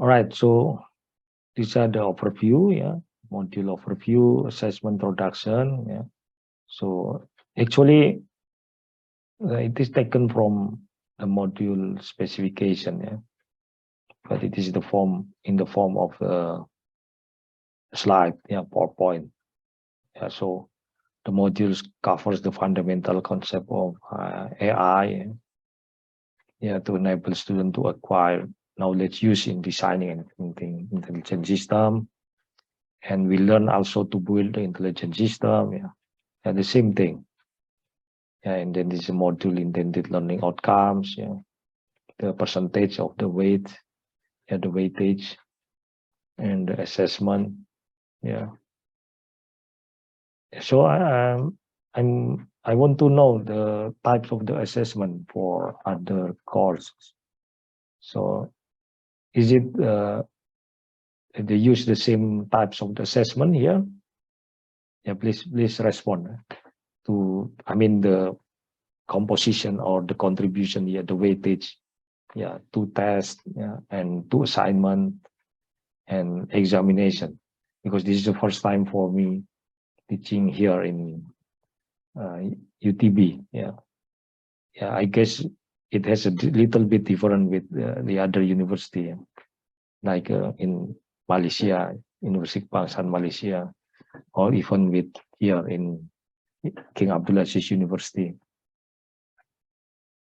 All right, so these are the overview, yeah, module overview, assessment production, yeah. So actually, it is taken from the module specification, yeah, but it is the form in the form of a slide, yeah, PowerPoint. Yeah, so the modules covers the fundamental concept of AI, yeah, to enable students to acquire knowledge used in designing and implementing intelligent system. And we learn also to build the intelligent system, yeah, and the same thing. Yeah, and then this module intended learning outcomes, yeah, the percentage of the weight, yeah, the weightage, and the assessment, yeah. So I want to know the types of the assessment for other courses. So is it they use the same types of the assessment here? Yeah, please respond to, I mean, the composition or the contribution here, the weightage, yeah, two tests, yeah, and two assignment and examination, because this is the first time for me teaching here in UTB. Yeah, yeah, I guess it has a little bit different with the other university, like in Malaysia, University Kebangsaan Malaysia, or even with here in King Abdulaziz University.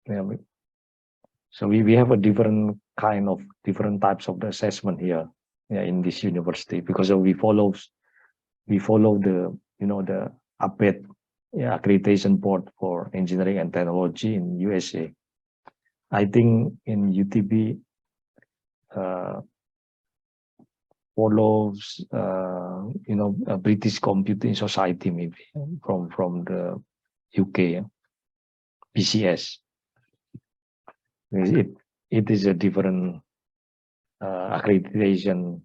Yeah, so we have a different types of the assessment here, yeah, in this university, because we follow the, you know, the APET, yeah, accreditation board for engineering and technology in USA. I think in UTB follows you know, a British Computing Society, maybe from the UK, BCS. It is a different accreditation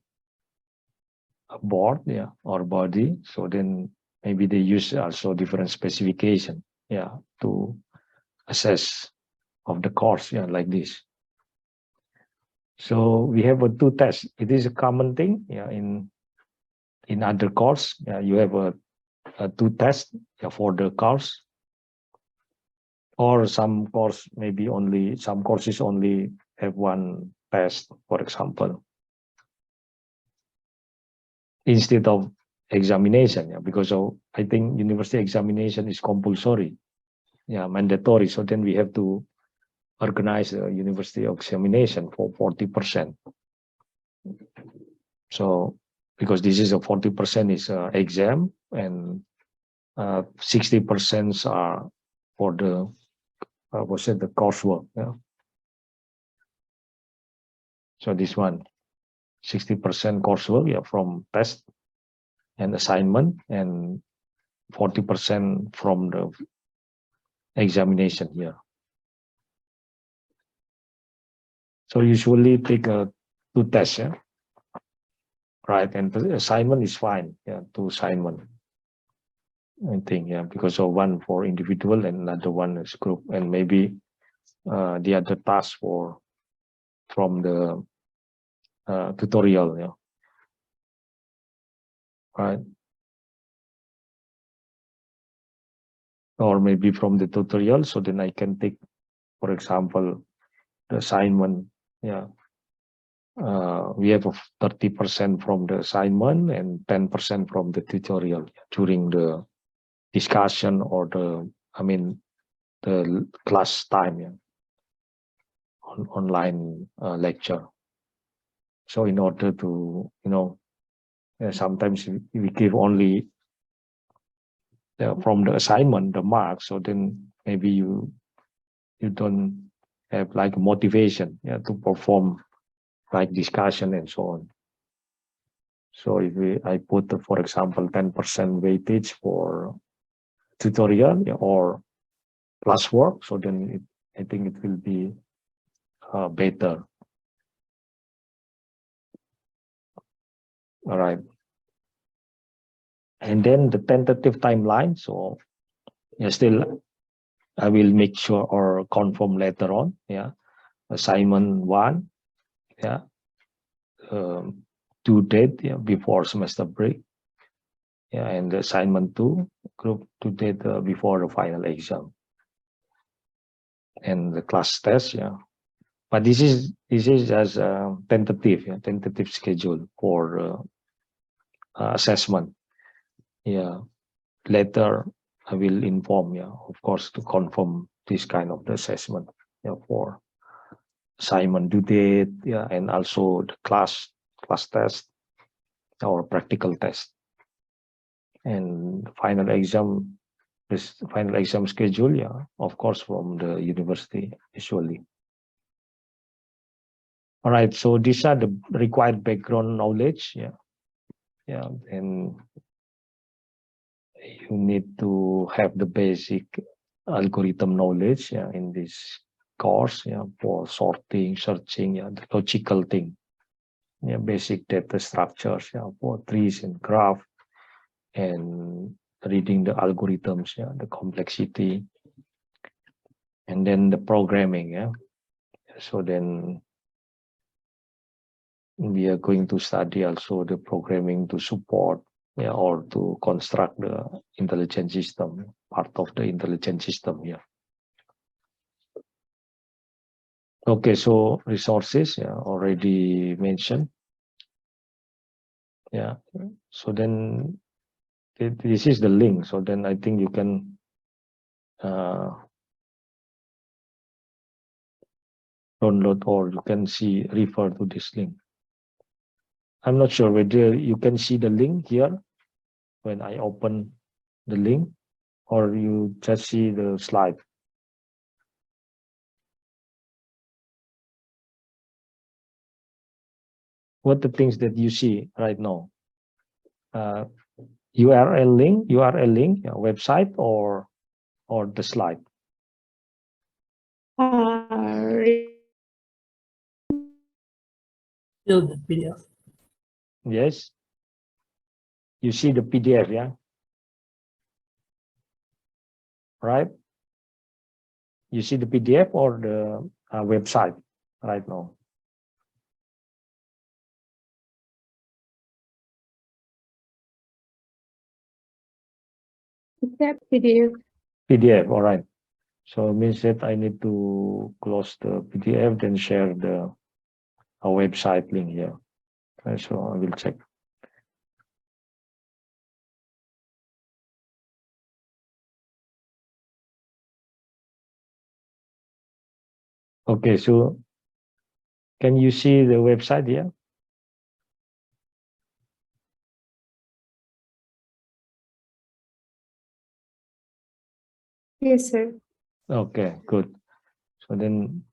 board, yeah, or body. So then maybe they use also different specification, yeah, to assess of the course, yeah, like this. So we have a two tests. It is a common thing, yeah, in other course. Yeah, you have a two tests, yeah, for the course, or some course maybe only some courses only have one test, for example, instead of examination, yeah, because of, I think university examination is compulsory, yeah, mandatory. So then we have to organize a university examination for 40%. So because this is a 40% is exam, and 60% are for the what's it, the coursework, yeah. So this one, 60% coursework, yeah, from test and assignment, and 40% from the examination here. So usually take two tests, yeah, right? And the assignment is fine, yeah, two assignment, I think, yeah, because of one for individual and another one is group, and maybe the other task for from the tutorial, yeah, right? Or maybe from the tutorial, so then I can take, for example, the assignment, yeah. We have 30% from the assignment and 10% from the tutorial during the discussion or the, I mean, the class time, yeah, online lecture. So in order to, you know, sometimes we give only from the assignment the marks, so then maybe you don't have like motivation, yeah, to perform like discussion and so on. So if I put, for example, 10% weightage for tutorial, yeah, or classwork, so then I think it will be better. All right. And then the tentative timeline. So yeah, still I will make sure or confirm later on. Yeah. Assignment 1. Yeah. due date before semester break. And the assignment 2 group due date before the final exam. And the class test, but this is as a tentative schedule for assessment. Later I will inform, of course, to confirm this kind of the assessment, for assignment due date, and also the class test or practical test, and final exam. This final exam schedule, of course, from the university usually. All right, so these are the required background knowledge, and you need to have the basic algorithm knowledge, in this course, for sorting, searching, the logical thing, basic data structures, for trees and graph, and reading the algorithms, the complexity, and then the programming, so then we are going to study also the programming to support, or to construct the intelligent system, part of the intelligent system. Okay, so resources, already mentioned. So then this is the link. So then I think you can download, or you can refer to this link. I'm not sure whether you can see the link here when I open the link, or you just see the slide. What the things that you see right now? URL link, website, or the slide? The PDF. Yes. You see the PDF, right? You see the PDF or the website right now? PDF. PDF, all right. So it means that I need to close the PDF, then share the website link here. Okay, so I will check. Okay, so can you see the website here? Yes, sir. Okay, good. So then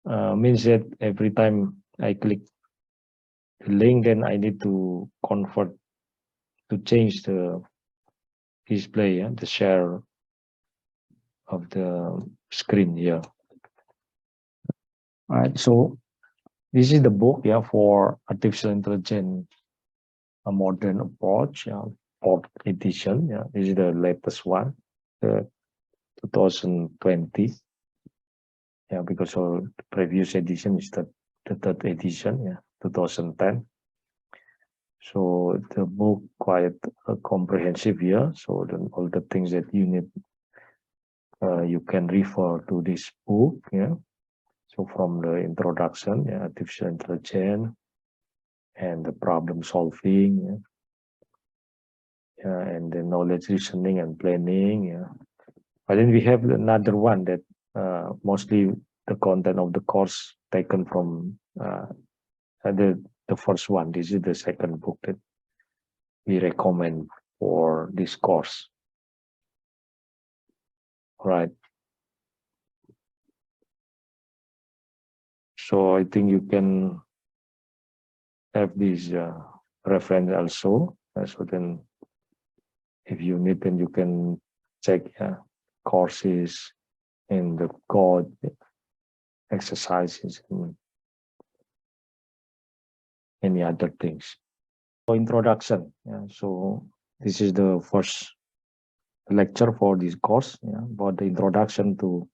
means that every time I click the link, then I need to change the display, the share of the screen here. All right, so this is the book, for artificial intelligence, a modern approach, fourth edition. This is the latest one, the 2020. Because the previous edition is the third edition, 2010. So the book quite comprehensive here. So then all the things that you need, you can refer to this book. So from the introduction, artificial intelligence, and the problem solving, and the knowledge reasoning and planning. But then we have another one that mostly the content of the course taken from the first one. This is the second book that we recommend for this course. Right. So I think you can have this reference also. So then if you need, then you can check courses in the code, exercises, and any other things. So introduction. So this is the first lecture for this course, about the introduction to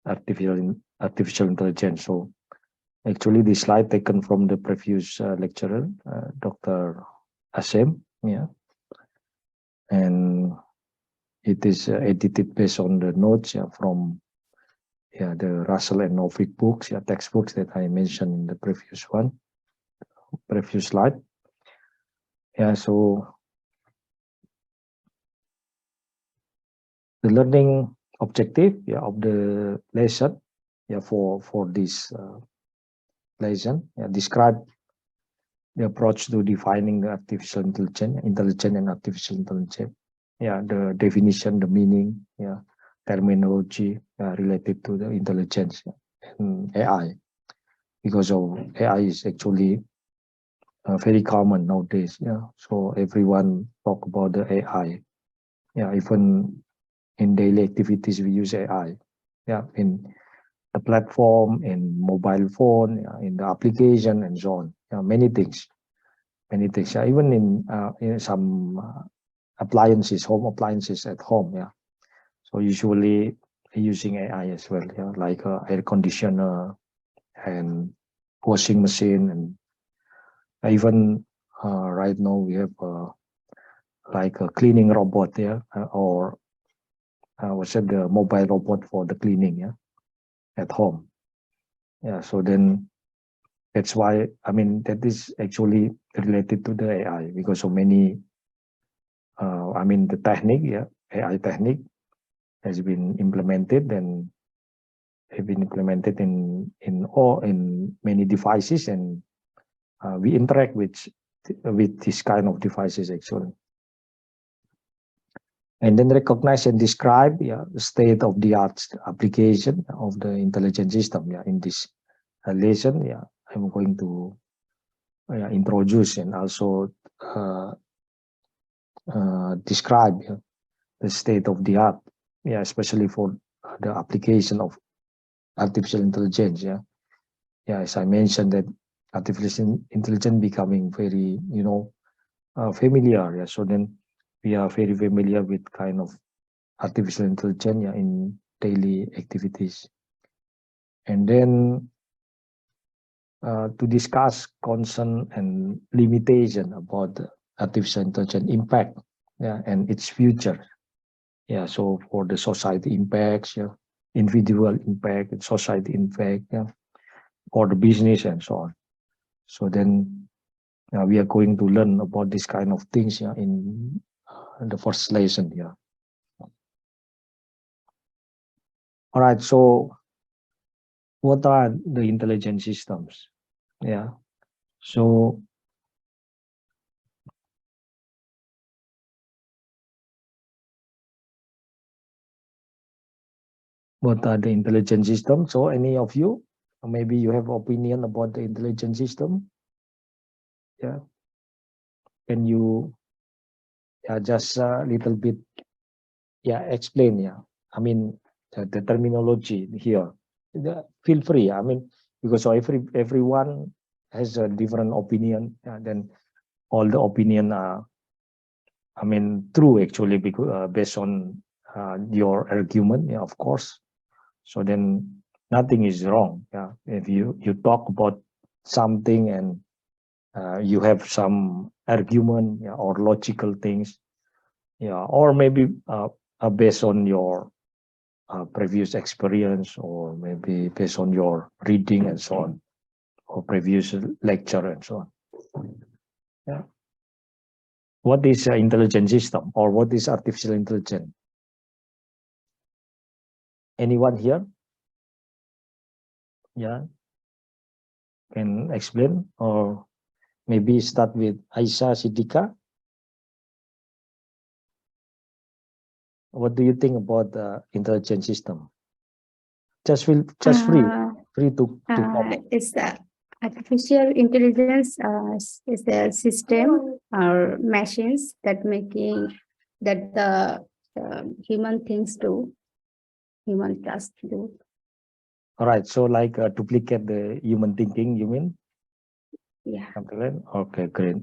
artificial intelligence. So Actually, the slide taken from the previous lecturer, Dr. Asem, yeah, and it is edited based on the notes from the Russell and Novick books, textbooks that I mentioned in the previous slide. So the learning objective of the lesson for this lesson describe the approach to defining the artificial intelligence and artificial intelligence. The definition, the meaning, terminology related to the intelligence and AI, because of AI is actually very common nowadays. So everyone talk about the AI. Even in daily activities we use AI. In the platform, in mobile phone, in the application, and so on. Many things. Even in some appliances, home appliances at home. So usually using AI as well. Like air conditioner and washing machine, and even right now we have like a cleaning robot, or what's it, the mobile robot for the cleaning, at home. So then that's why, I mean, that is actually related to the AI, because so many, I mean, the technique, AI technique has been implemented and have been implemented in many devices, and we interact with this kind of devices actually. And then recognize and describe the state-of-the-art application of the intelligent system. In this lesson, I'm going to introduce and also describe the state-of-the-art, especially for the application of artificial intelligence. As I mentioned, that artificial intelligence becoming very, familiar. So then we are very familiar with kind of artificial intelligence in daily activities. And then to discuss concern and limitation about the artificial intelligence impact, and its future. So for the society impacts, individual impact and society impact, for the business and so on. So then we are going to learn about this kind of things in the first lesson here. All right, so what are the intelligent systems? So what are the intelligent systems? So any of you, maybe you have opinion about the intelligent system? Can you just a little bit explain? I mean the terminology here. Feel free. I mean, because everyone has a different opinion, then all the opinion are, I mean, true actually, because based on your argument, of course. So then nothing is wrong. If you talk about something and you have some argument or logical things, or maybe based on your previous experience, or maybe based on your reading and so on, or previous lecture and so on. What is an intelligent system, or what is artificial intelligence? Anyone here? Can explain, or maybe start with Aisha Siddiqa. What do you think about the intelligent system? Just free to comment. It's the artificial intelligence is the system or machines that the human things do, human tasks do. All right, so like duplicate the human thinking, you mean? Something like that? Okay, great.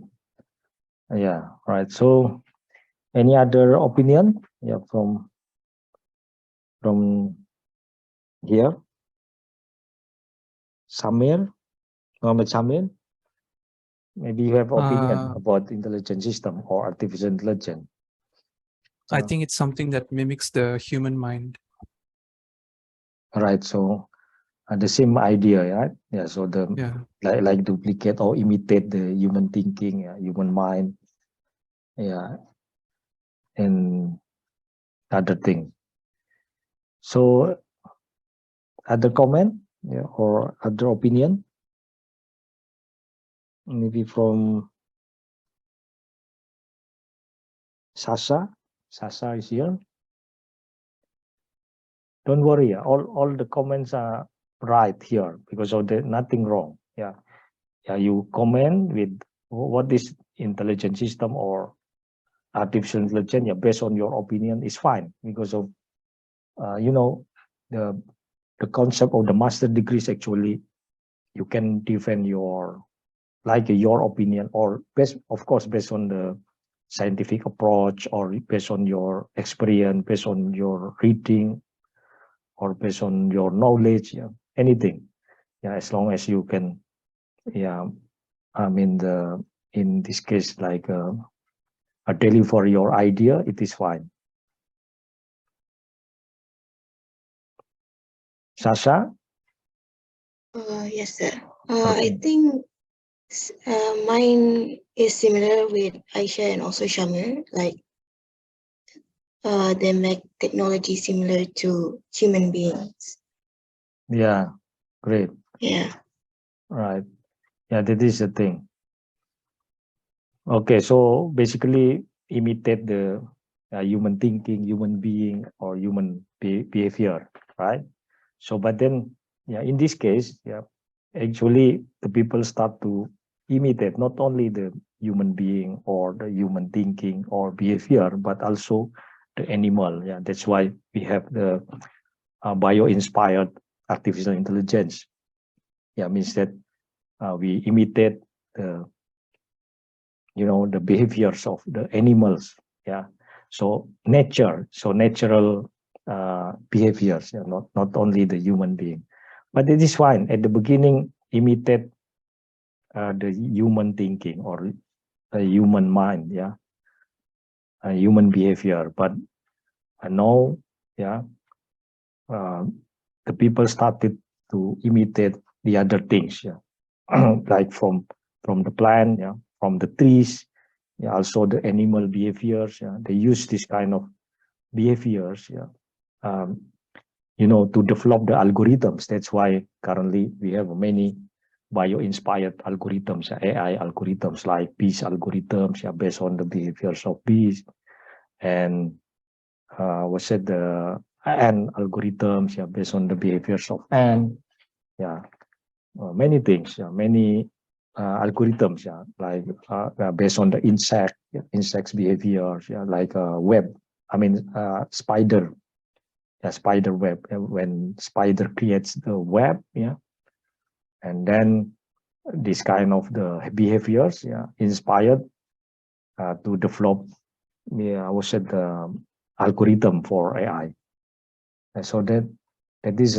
Right. So any other opinion? From here. Samir? Muhammad Shamil, maybe you have opinion Uh, about intelligent system or artificial intelligence. I think it's something that mimics the human mind. Right. So the same idea, right? Yeah. So the Yeah. like duplicate or imitate the human thinking, human mind, yeah, and other thing. So other comment, yeah, or other opinion, maybe from Sasha. Sasha is here. Don't worry, all the comments are right here because of the nothing wrong. Yeah, yeah. You comment with what is intelligent system or artificial intelligence. Yeah, based on your opinion is fine because of you know the concept of the master degrees. Actually, you can defend your your opinion or based, of course, based on the scientific approach or based on your experience, based on your reading or based on your knowledge, yeah, anything. Yeah, as long as you can, yeah, I mean in this case like deliver your idea, it is fine. Sasha? Yes, sir. I Okay. think mine is similar with Aisha and also Shamir. Like, they make technology similar to human beings. Yeah, great. Yeah. Right. Yeah, that is the thing. Okay, so basically imitate the human thinking, human being, or human behavior, right? So, but then, yeah, in this case, yeah, actually the people start to imitate not only the human being or the human thinking or behavior, but also the animal. Yeah, that's why we have the bio-inspired artificial intelligence. Yeah, means that we imitate the the behaviors of the animals. Yeah, so nature, so natural behaviors, yeah, not only the human being, but it is fine at the beginning imitate the human thinking or a human mind, yeah, a human behavior. But now, yeah, uh, the people started to imitate the other things, yeah, like from the plant, yeah, from the trees, yeah, also the animal behaviors. Yeah, they use this kind of behaviors, yeah, um, to develop the algorithms. That's why currently we have many bio-inspired algorithms, AI algorithms like bees algorithms, yeah, based on the behaviors of bees, and what's it, the ant algorithms, yeah, based on the behaviors of ant, yeah, many things, yeah, many algorithms, yeah, like based on the insects behaviors, yeah, like web. I mean, spider, yeah, spider web. When spider creates the web, yeah, and then this kind of the behaviors, yeah, inspired to develop, yeah, I would say the algorithm for AI. And so that is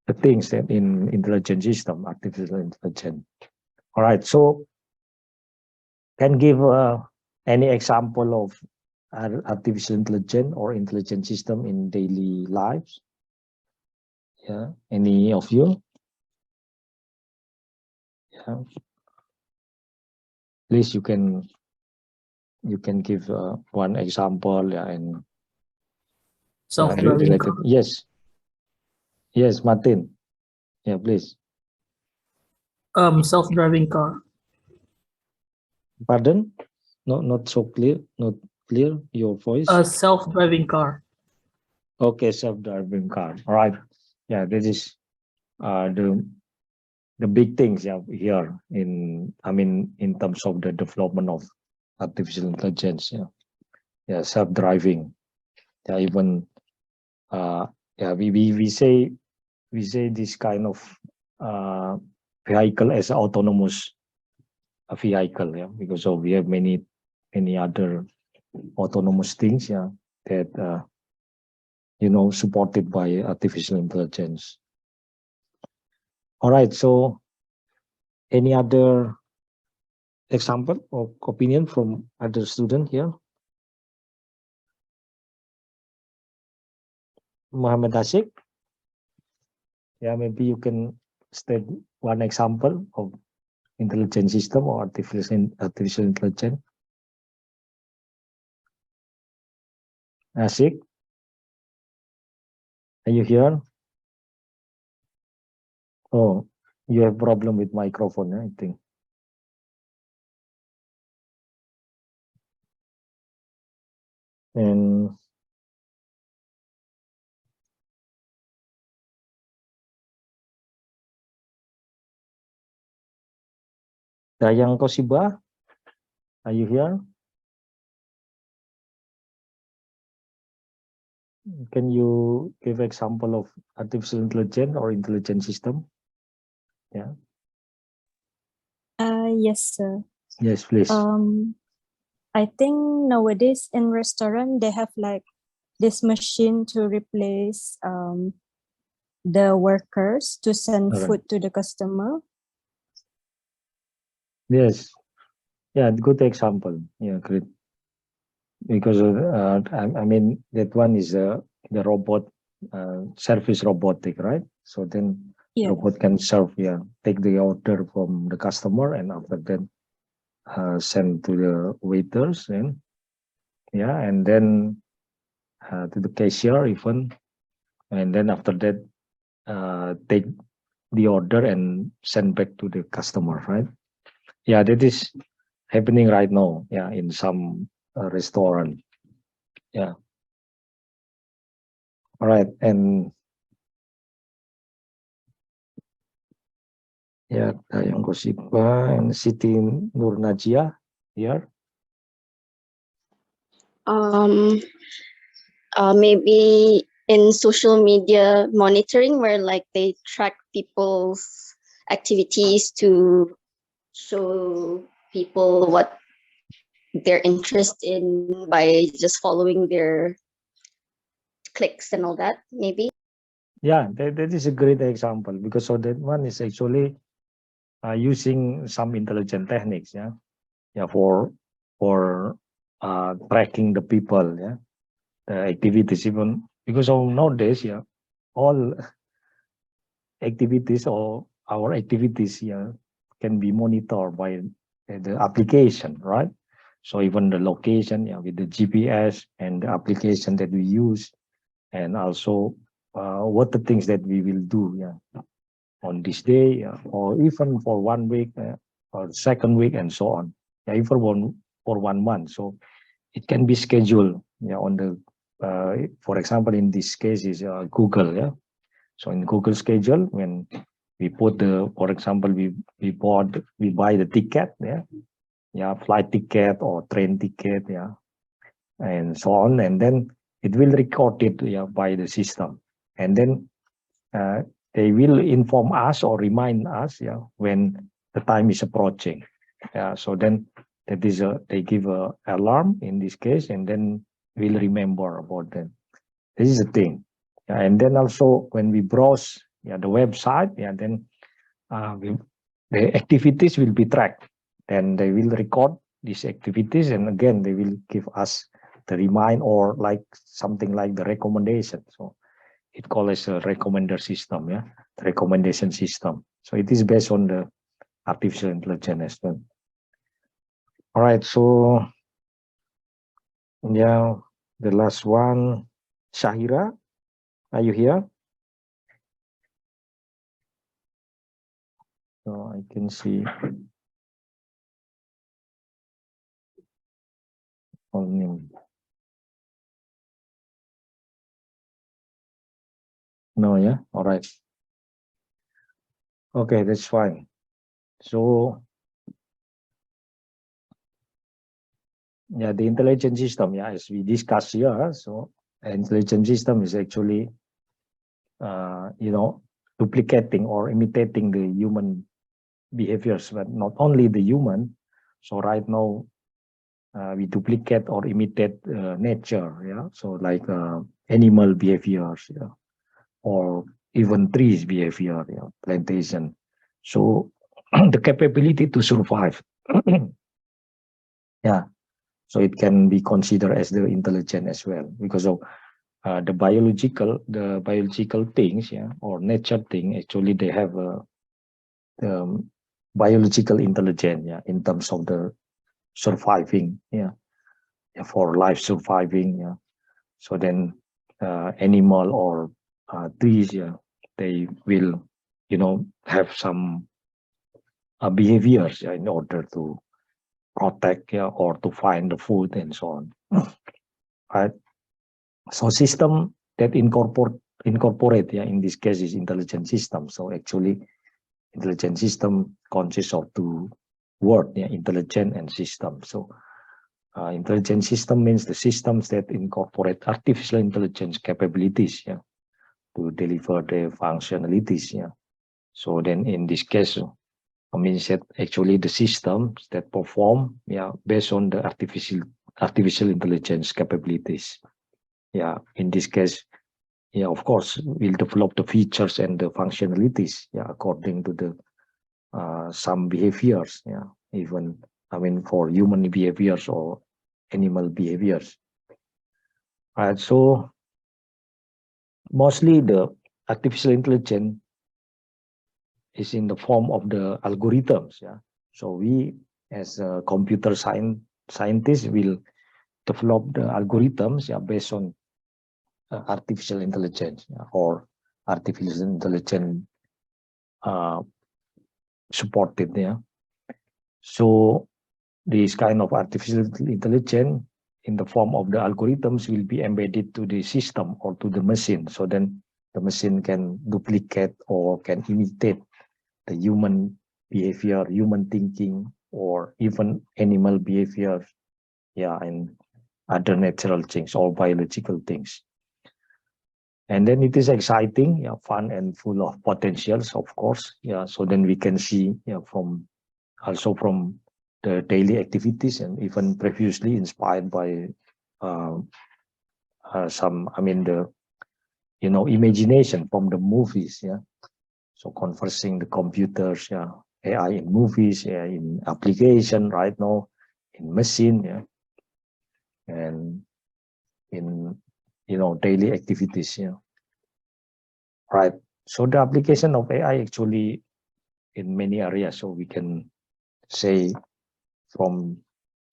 the things that in intelligent system, artificial intelligence. All right, so can give any example of artificial intelligence or intelligent system in daily lives? Yeah, any of you? Yeah, please you can give one example, yeah, and Self-driving related. car. Yes, yes, Martin. Yeah, please. Self-driving car. Pardon? Not so clear. Not clear your voice. A self-driving car. Okay, self-driving car. All right. Yeah, this is the big things, yeah, here in terms of the development of artificial intelligence. Yeah, yeah, self-driving. Yeah, even yeah, we say this kind of vehicle as autonomous vehicle, yeah, because of we have many other autonomous things, yeah, that supported by artificial intelligence. All right, so Any other example or opinion from other student here? Muhammad Ashik? Yeah, maybe you can state one example of intelligent system or artificial intelligence. Ashik, are you here? Oh, you have problem with microphone, I think. And Dayang Kosiba, are you here? Can you give example of artificial intelligence or intelligent system? Yeah. Yes, sir. Yes, please. I think nowadays in restaurant they have like this machine to replace the workers to send Alright. food to the customer. Yes. Yeah, good example. Yeah, great. Because I mean that one is the robot service robotic, right? So then Yeah. robot can serve, yeah, take the order from the customer and after that send to the waiters and yeah, and then to the cashier even, and then after that take the order and send back to the customer, right? Yeah, that is happening right now. Yeah, in some restaurant. Yeah. All right, and yeah, Dayang Kosiba and Siti Nur Najia here. Maybe in social media monitoring where like they track people's activities to show people what they're interested in by just following their clicks and all that, maybe. Yeah, that is a great example because so that one is actually using some intelligent techniques, yeah, for tracking the people, yeah, the activities even because of nowadays, yeah, all activities or our activities, yeah, can be monitored by the application, right? So even the location, yeah, with the GPS and the application that we use, and also what the things that we will do, yeah, on this day, or even for 1 week or second week and so on, yeah, even for 1 month. So it can be scheduled, yeah, on the for example in this case is Google, yeah. So in Google schedule, when we put the, for example, we buy the ticket, yeah, flight ticket or train ticket, yeah, and so on, and then it will record it, yeah, by the system, and then they will inform us or remind us, yeah, when the time is approaching. Yeah, so then that is they give a alarm in this case, and then we'll remember about them. This is the thing. Yeah, and then also when we browse, yeah, the website, yeah, then the activities will be tracked. Then they will record these activities, and again they will give us the remind or like something like the recommendation. So it calls a recommender system, yeah, the recommendation system. So it is based on the artificial intelligence as well. All right, so yeah, the last one, Shahira, are you here? So I can see all name. No, yeah, all right. Okay, that's fine. So yeah, the intelligent system, yeah, as we discussed here, so intelligent system is actually, you know, duplicating or imitating the human behaviors, but not only the human. So right now, we duplicate or imitate nature, yeah. So like animal behaviors, yeah, or even trees behavior, yeah, plantation. So the capability to survive. Yeah, so it can be considered as the intelligent as well because of the biological things, yeah, or nature thing. Actually, they have a biological intelligence, yeah, in terms of the surviving, yeah, for life surviving, yeah. So then, animal or trees, yeah, they will, have some behaviors, yeah, in order to protect, yeah, or to find the food and so on. Right. So system that incorporate, yeah, in this case is intelligent system. So actually, intelligent system consists of two words, yeah, intelligent and system. So intelligent system means the systems that incorporate artificial intelligence capabilities, yeah, to deliver the functionalities, yeah. So then in this case, means that actually the systems that perform, yeah, based on the artificial intelligence capabilities. Yeah, in this case, yeah, of course, we'll develop the features and the functionalities, yeah, according to the some behaviors, yeah, even, I mean, for human behaviors or animal behaviors. Right, so mostly the artificial intelligence is in the form of the algorithms, yeah. So we, as a computer scientists, will develop the algorithms, yeah, based on artificial intelligence, yeah, or artificial intelligence supported, yeah. So this kind of artificial intelligence in the form of the algorithms will be embedded to the system or to the machine. So then the machine can duplicate or can imitate the human behavior, human thinking, or even animal behavior, yeah, and other natural things or biological things. And then it is exciting, yeah, fun and full of potentials, of course. Yeah, so then we can see, yeah, from the daily activities and even previously inspired by some, I mean, the imagination from the movies, yeah. So conversing the computers, yeah, AI in movies, yeah, in application right now, in machine, yeah, and in daily activities, yeah. Right. So the application of AI actually in many areas. So we can say from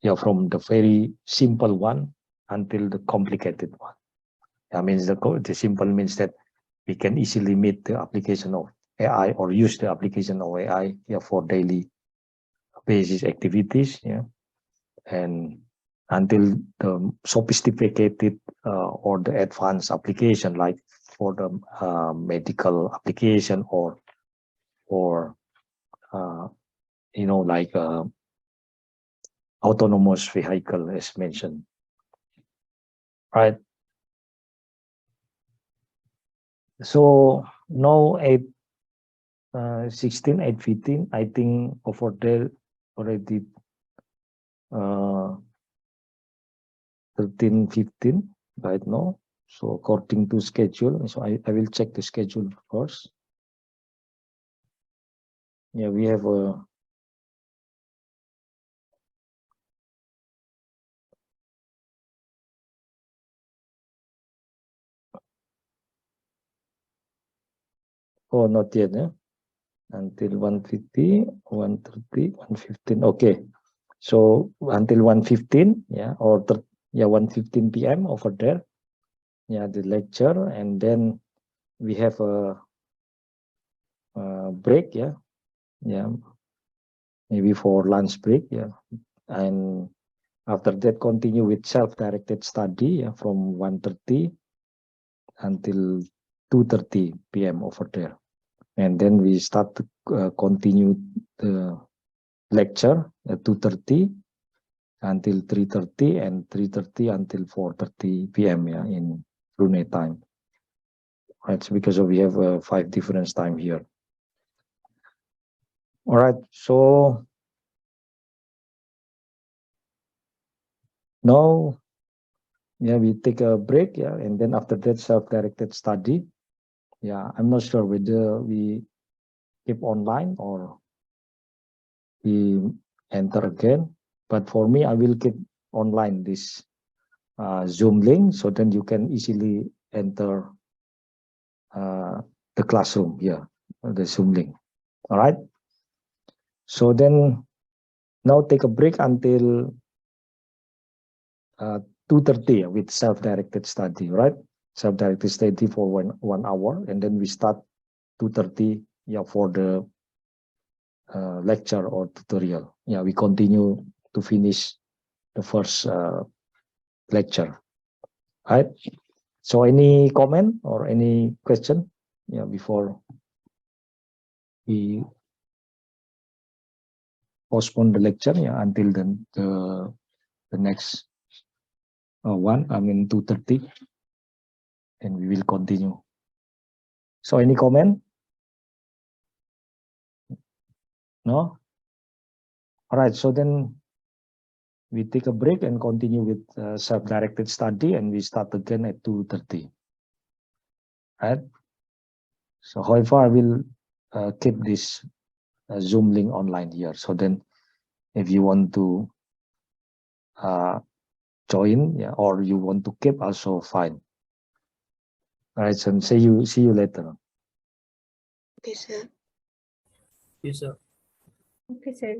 the very simple one until the complicated one. That means the simple means that we can easily meet the application of AI or use the application of AI, yeah, for daily basis activities, yeah, and until the sophisticated or the advanced application like for the medical application or like autonomous vehicle as mentioned, right? So now 8:16, 8:15, I think over there already 13:15 right now. So according to schedule, so I will check the schedule first. Yeah, we have a oh, not yet, yeah? Until 1:50, 1:30, 1:15. Okay, so until 1:15, yeah, or 1:15 p.m. over there, yeah, the lecture, and then we have a break, yeah, maybe for lunch break, yeah, and after that continue with self-directed study, yeah, from 1:30 until 2:30 p.m. over there. And then we start to continue the lecture at 2:30 until 3:30 and 3:30 until 4:30 p.m. yeah, in Brunei time. Right, so because we have 5 different time here. All right, so now, yeah, we take a break, yeah, and then after that self-directed study. Yeah, I'm not sure whether we keep online or we enter again. But for me, I will keep online this Zoom link, so then you can easily enter the classroom here, the Zoom link. All right. So then now take a break until 2:30 with self-directed study, right? Self-directed study for one hour, and then we start 2:30, yeah, for the lecture or tutorial. Yeah, we continue to finish the first lecture, right? So any comment or any question, yeah, before we postpone the lecture, yeah, until then the next one, I mean 2:30, and we will continue. So any comment? No? All right, so then we take a break and continue with self-directed study, and we start again at 2:30. Right? So however, I will keep this Zoom link online here. So then if you want to join, yeah, or you want to keep, also fine. All right, so see you later. Okay, sir. Yes, sir. Okay, sir.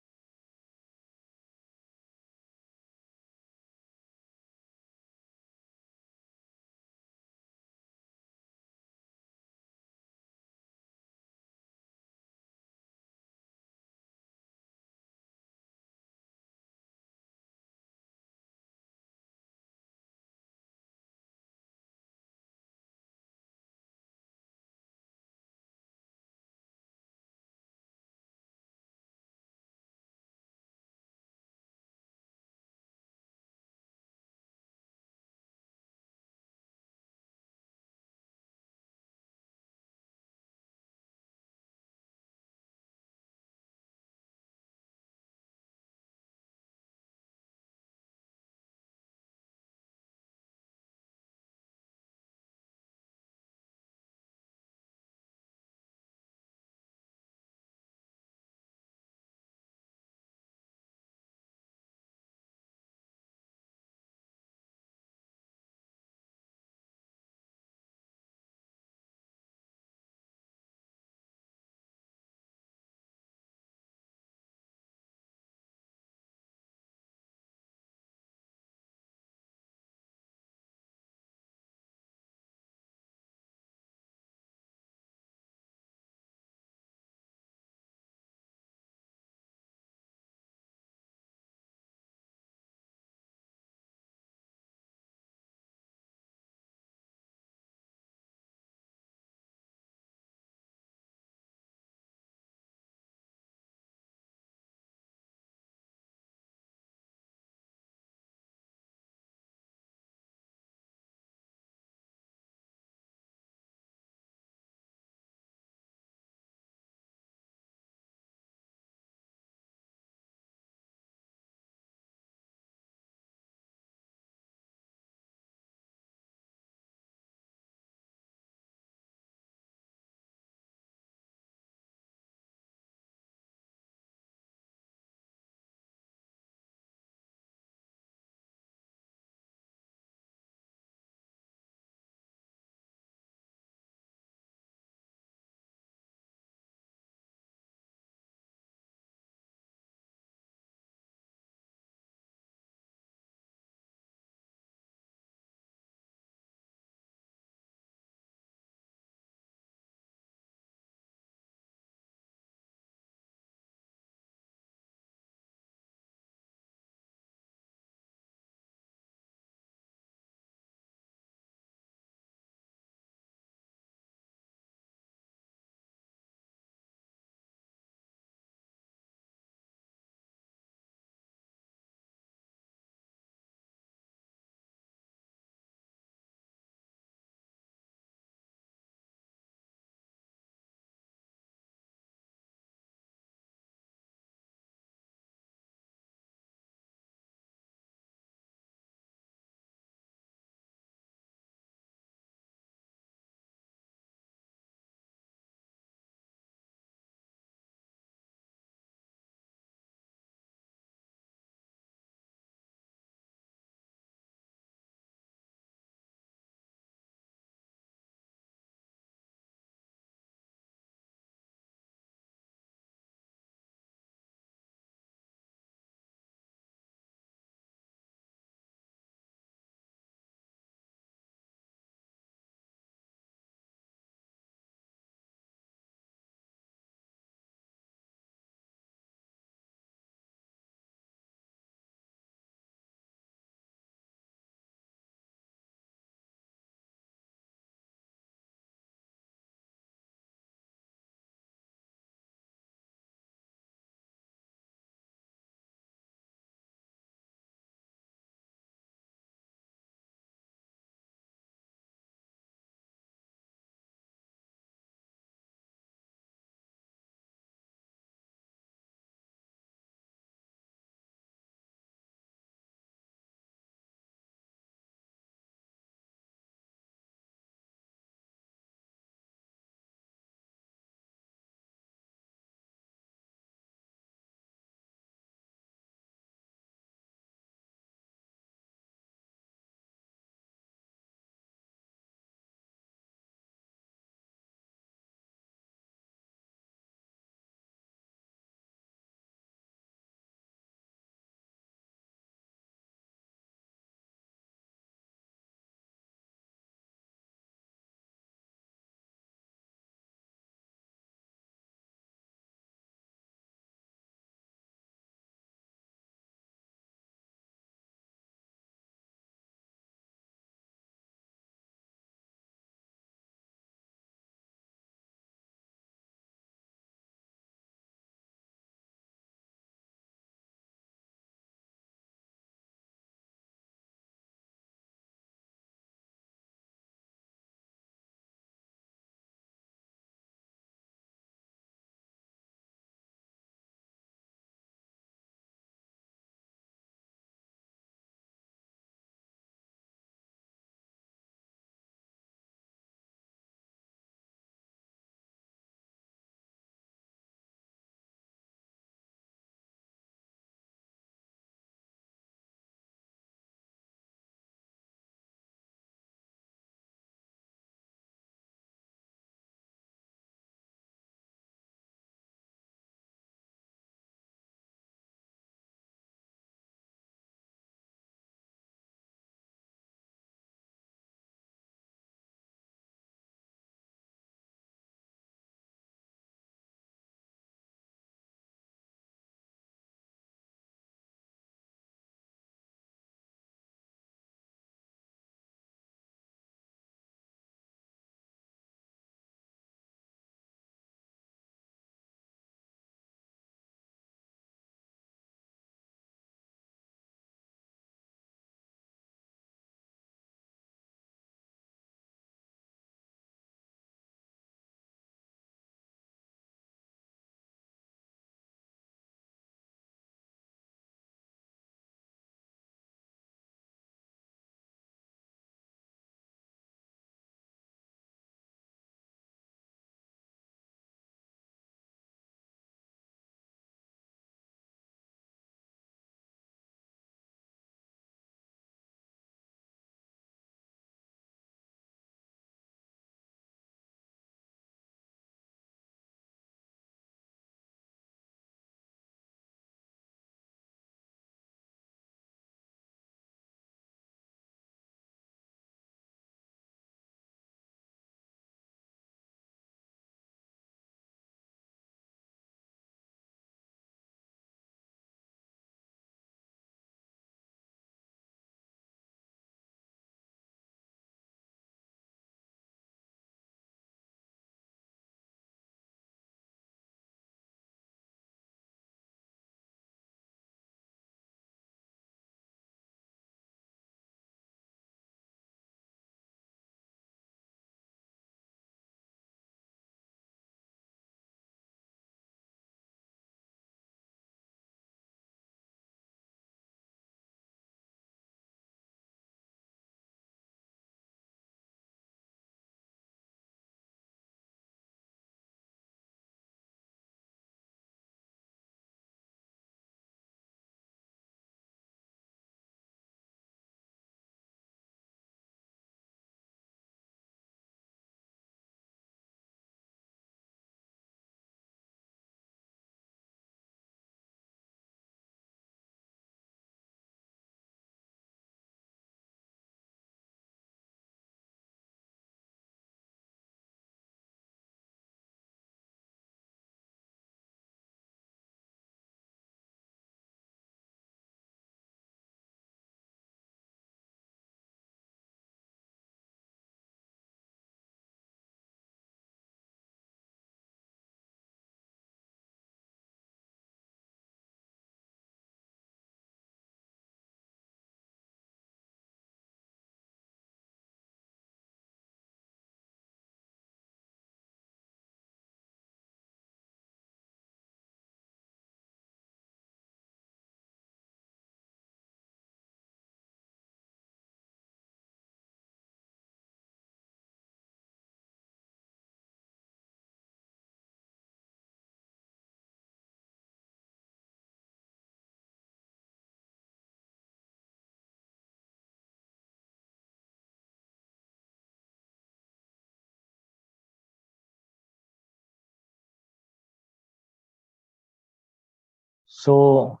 So,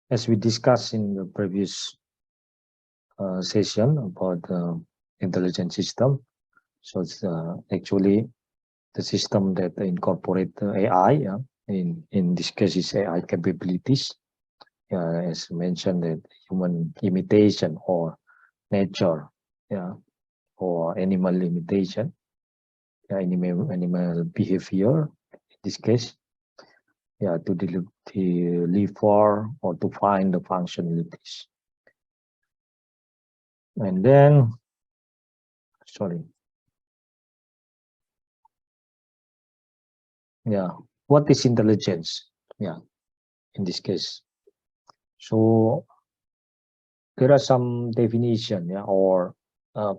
as we discussed in the previous session about the intelligent system, so it's actually the system that incorporate the AI. Yeah, in this case, is AI capabilities. As mentioned, that human imitation or nature, yeah, or animal imitation, animal behavior. In this case, yeah, to deliver or to find the functionalities. And then, sorry. Yeah, what is intelligence? Yeah, in this case. So there are some definition, yeah, or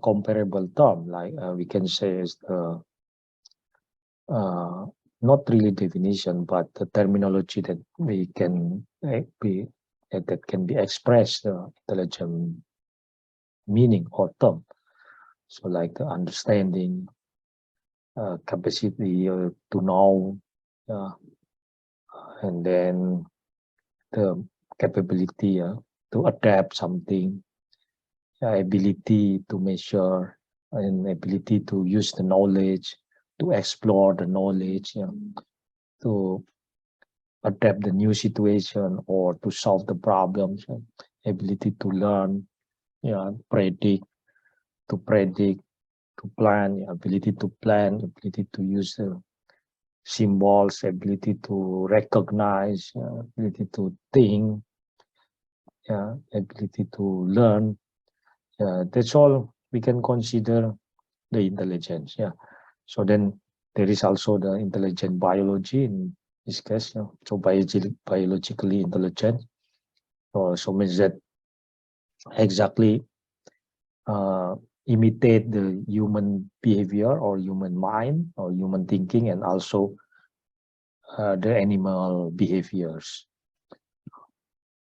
comparable term, like we can say is the not really definition, but the terminology that we can be that can be expressed intelligent meaning or term. So like the understanding, capacity to know, and then the capability to adapt something, ability to measure, and ability to use the knowledge, to explore the knowledge, to adapt the new situation or to solve the problems, ability to learn, predict, to plan, ability to plan, ability to use the symbols, ability to recognize, ability to think, ability to learn. That's all we can consider the intelligence. So then there is also the intelligent biology in this case. So biologically intelligent. So means that exactly imitate the human behavior or human mind or human thinking, and also the animal behaviors,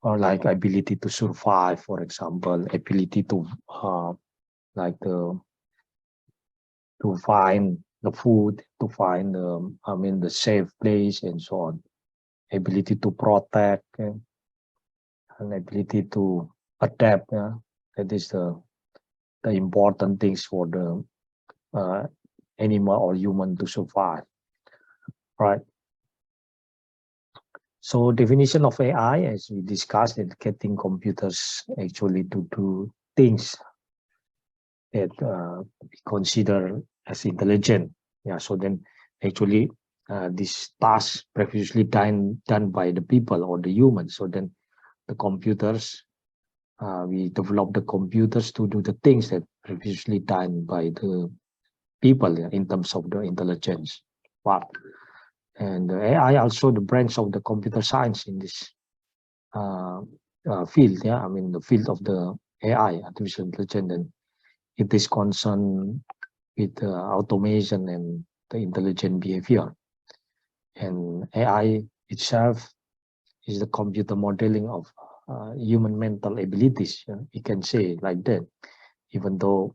or like ability to survive, for example, ability to like to find the food, to find the safe place, and so on. Ability to protect, and ability to adapt. That is the important things for the animal or human to survive, right? So definition of AI, as we discussed, is getting computers actually to do things that we consider as intelligent. So then actually this task previously done by the people or the humans. So then the computers, we develop the computers to do the things that previously done by the people in terms of the intelligence part. And AI also the branch of the computer science in this field. I mean the field of the AI, artificial intelligence, and it is concerned with automation and the intelligent behavior. And AI itself is the computer modeling of human mental abilities. You can say like that, even though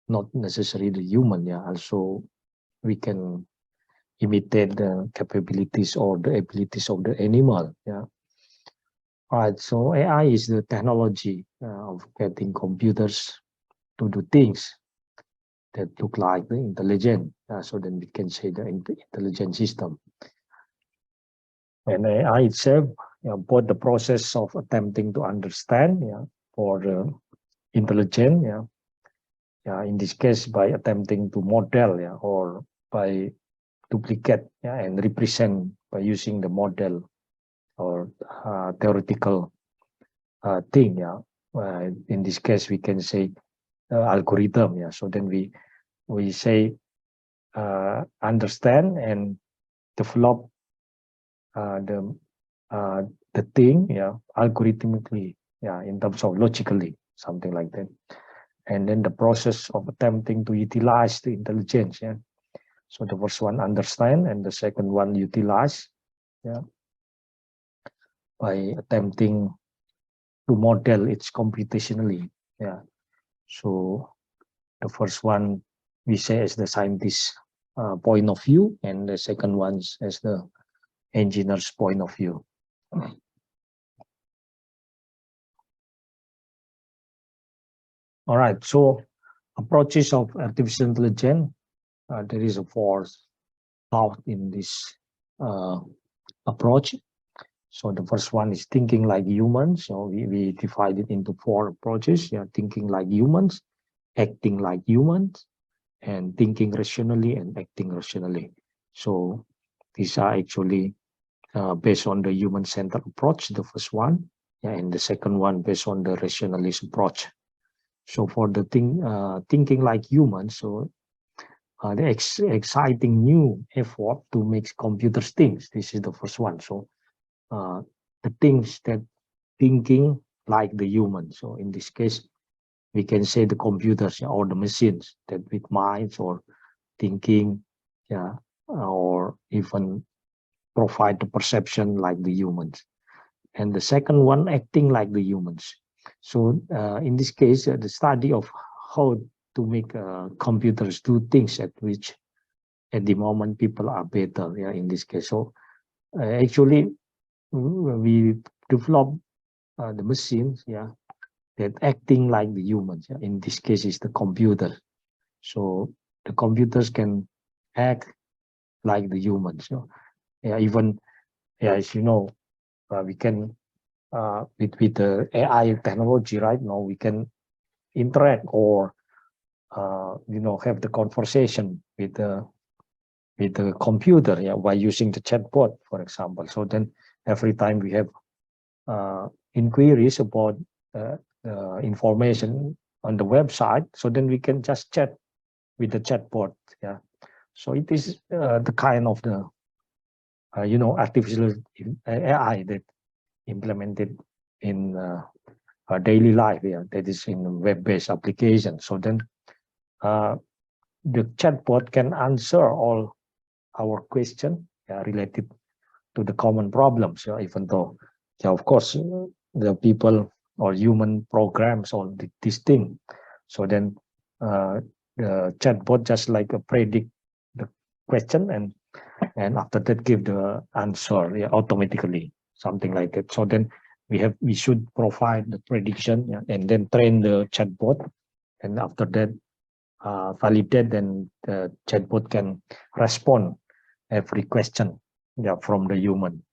not necessarily the human. Also we can imitate the capabilities or the abilities of the animal. All right, so AI is the technology of getting computers to do things that look like the intelligent. So then we can say the intelligent system. And AI itself, both the process of attempting to understand, for the intelligent, in this case by attempting to model, or by duplicate, and represent by using the model or theoretical thing. In this case, we can say algorithm. So then we say understand and develop the thing, algorithmically, in terms of logically, something like that. And then the process of attempting to utilize the intelligence. So the first one understand, and the second one utilize. By attempting to model it computationally. So the first one we say as the scientist point of view, and the second one as the engineer's point of view. All right, so approaches of artificial intelligence, there is a fourth thought in this approach. So the first one is thinking like humans. So we divide it into 4 approaches. Yeah, thinking like humans, acting like humans, and thinking rationally and acting rationally. So these are actually based on the human-centered approach, the first one, yeah, and the second one based on the rationalist approach. So for the thinking like humans, so the exciting new effort to make computers think. This is the first one. So the things that thinking like the human. So in this case, we can say the computers or the machines that with minds or thinking, yeah, or even provide the perception like the humans. And the second one, acting like the humans. So in this case, the study of how to make computers do things at which at the moment people are better, yeah, in this case. So actually we develop the machines, yeah, that acting like the humans. Yeah? In this case, is the computer. So the computers can act like the humans. So, yeah, even yeah, as you know, we can with the AI technology right now, we can interact or have the conversation with the computer, yeah, by using the chatbot, for example. So then every time we have inquiries about information on the website, so then we can just chat with the chatbot. Yeah, so it is the kind of the artificial AI that implemented in our daily life. Yeah, that is in web-based application. So then the chatbot can answer all our question related to the common problems. Yeah, even though, yeah, of course, the people or human programs all this thing. So then the chatbot just like predict the question and after that give the answer, yeah, automatically, something like that. So then we should provide the prediction, yeah, and then train the chatbot, and after that validate, then the chatbot can respond every question, yeah, from the human.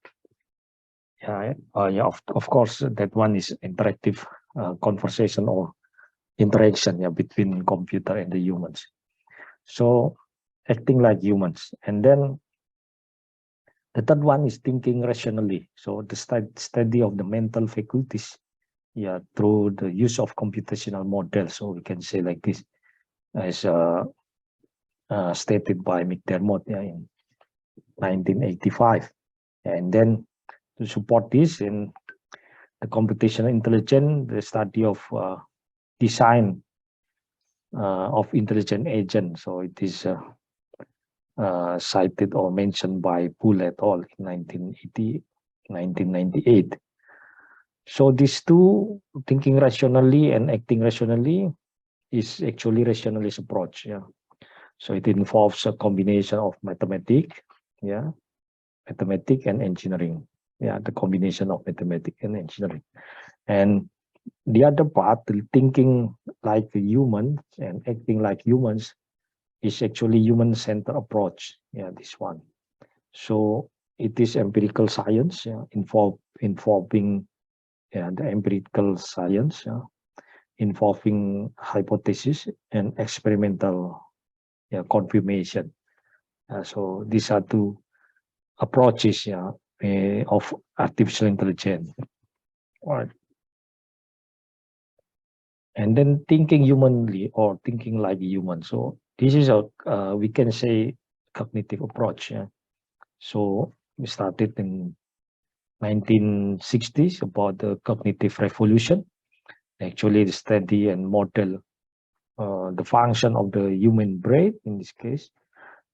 Yeah, of course, that one is interactive conversation or interaction, yeah, between computer and the humans. So acting like humans. And then the third one is thinking rationally. So the study of the mental faculties, yeah, through the use of computational models. So we can say like this, as stated by McDermott, yeah, in 1985. And then to support this in the computational intelligence, the study of design of intelligent agents. So it is cited or mentioned by Poole et al. In 1998. So these two, thinking rationally and acting rationally, is actually rationalist approach. Yeah. So it involves a combination of mathematics, yeah, mathematics and engineering. Yeah, the combination of mathematics and engineering. And the other part, thinking like a human and acting like humans, is actually human-centered approach. Yeah, this one. So it is empirical science, yeah, involving the empirical science, yeah, involving hypothesis and experimental, yeah, confirmation. So these are two approaches, yeah, of artificial intelligence. All right. And then thinking humanly or thinking like a human. So this is a we can say cognitive approach. Yeah. So we started in 1960s about the cognitive revolution. Actually, the study and model the function of the human brain in this case.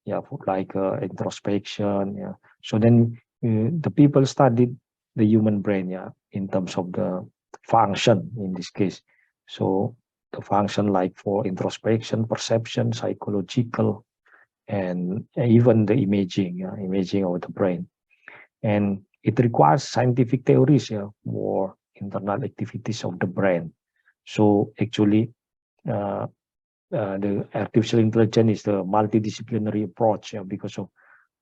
Yeah, like introspection. Yeah. So then the people studied the human brain, yeah, in terms of the function in this case. So the function like for introspection, perception, psychological, and even the imaging, imaging of the brain. and it requires scientific theories, yeah, for internal activities of the brain. So actually, the artificial intelligence is the multidisciplinary approach, yeah, because of,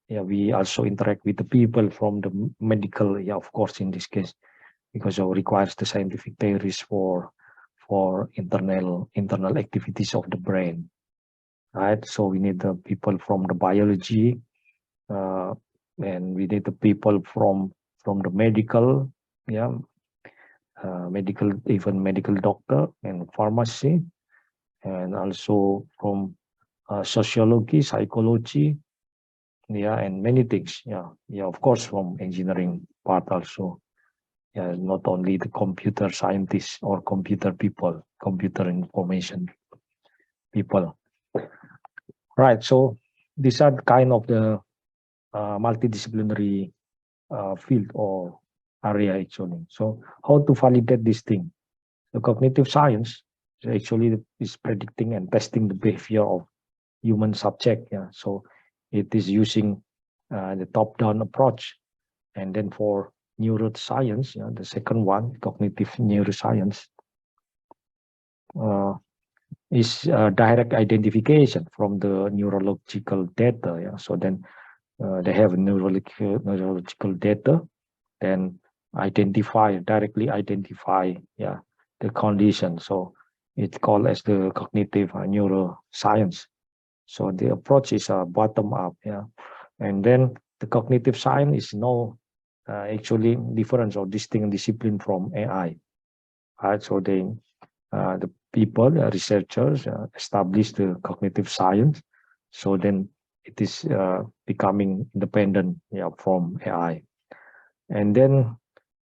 yeah, we also interact with the people from the medical, yeah, of course, in this case, because it requires the scientific theories for internal activities of the brain, right? So we need the people from the biology, and we need the people from the medical, yeah, medical, even medical doctor and pharmacy, and also from sociology, psychology, yeah, and many things, yeah, of course, from engineering part also, yeah, not only the computer scientists or computer people, computer information people, right? So these are kind of the multidisciplinary field or area actually. So how to validate this thing? The cognitive science actually is predicting and testing the behavior of human subject. Yeah, so it is using the top-down approach, and then for neuroscience, the second one, cognitive neuroscience, is direct identification from the neurological data. Yeah, so then they have neurological data, then directly identify, yeah, the condition. So it's called as the cognitive neuroscience. So the approach is bottom up, yeah, and then the cognitive science is no actually different or distinct discipline from AI, right? So they the people, researchers, establish the cognitive science. So then it is becoming independent, yeah, from AI. And then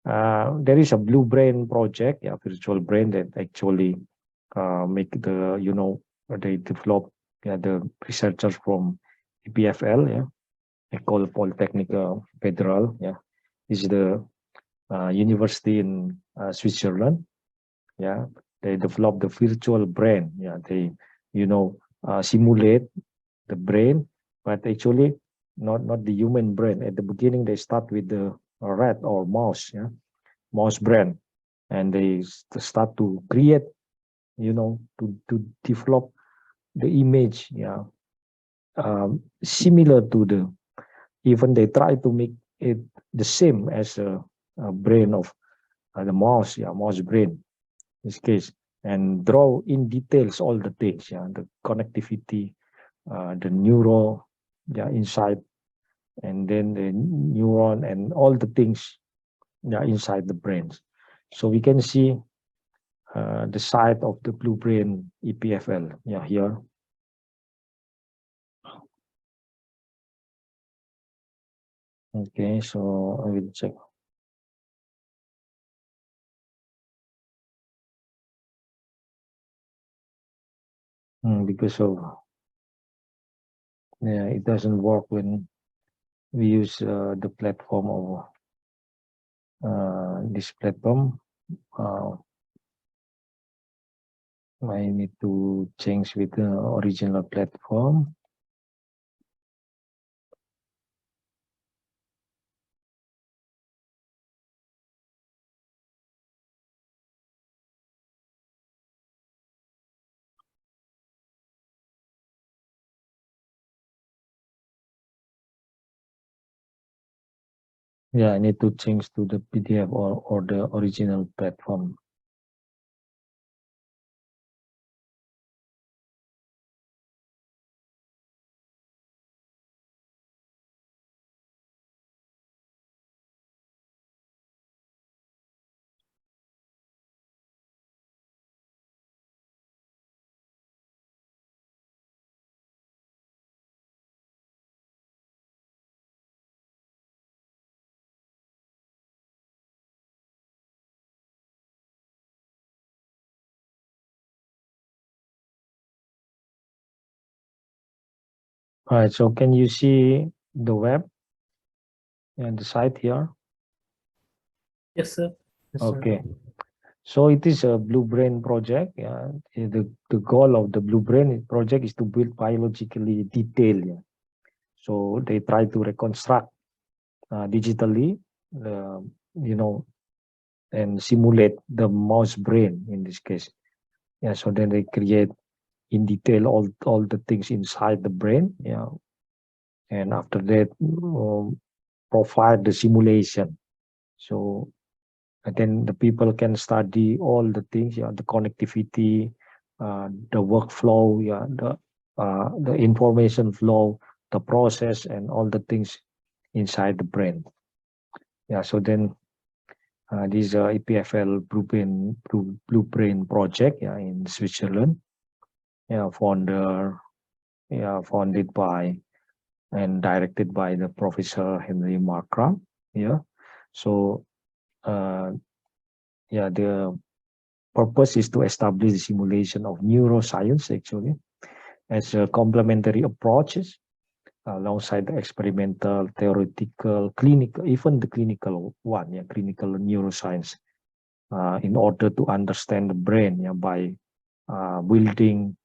there is a Blue Brain project, yeah, virtual brain, that actually make the, they develop, yeah, the researchers from EPFL, yeah, École Polytechnique Fédérale, yeah, is the university in Switzerland, yeah. They develop the virtual brain, yeah. They, simulate the brain, but actually not the human brain. At the beginning, they start with the rat or mouse, yeah, mouse brain, and they start to create, to develop the image, yeah, similar to the, even they try to make it the same as a brain of the mouse, yeah, mouse brain in this case, and draw in details all the things, yeah, the connectivity, the neural, yeah, inside, and then the neuron and all the things, yeah, inside the brains. So we can see the site of the Blue Brain EPFL, yeah, here. Okay, so I will check. Because of, yeah, it doesn't work when we use the platform of this platform. I need to change with the original platform. Yeah, I need to change to the PDF or the original platform. All right, so can you see the web and the site here? Yes, sir. Yes, sir. Okay, so it is a Blue Brain project. Yeah, the goal of the Blue Brain project is to build biologically detailed. Yeah. So they try to reconstruct digitally, you know, and simulate the mouse brain in this case. Yeah, so then they create in detail all the things inside the brain. Yeah, and after that, provide the simulation. So and then the people can study all the things, yeah, the connectivity, the workflow, yeah, the information flow, the process, and all the things inside the brain. Yeah, so then this EPFL Blueprint project, yeah, in Switzerland, yeah, founded by and directed by the Professor Henry Markram. Yeah, so yeah, the purpose is to establish the simulation of neuroscience actually as a complementary approaches alongside the experimental, theoretical, clinical, even the clinical one, yeah, clinical neuroscience, in order to understand the brain, yeah, by building,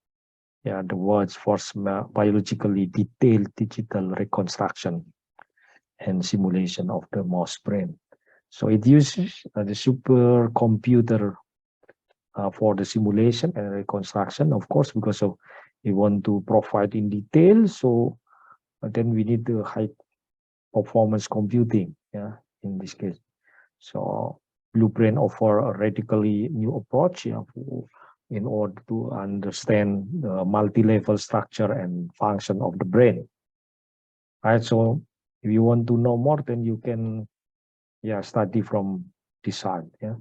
yeah, the world's first biologically detailed digital reconstruction and simulation of the mouse brain. So it uses the supercomputer for the simulation and reconstruction, of course, because of we want to provide in detail. So then we need the high performance computing, yeah, in this case. So Blueprint offer a radically new approach, yeah, in order to understand the multi-level structure and function of the brain. Right. So if you want to know more, then you can, yeah, study from this side, yeah,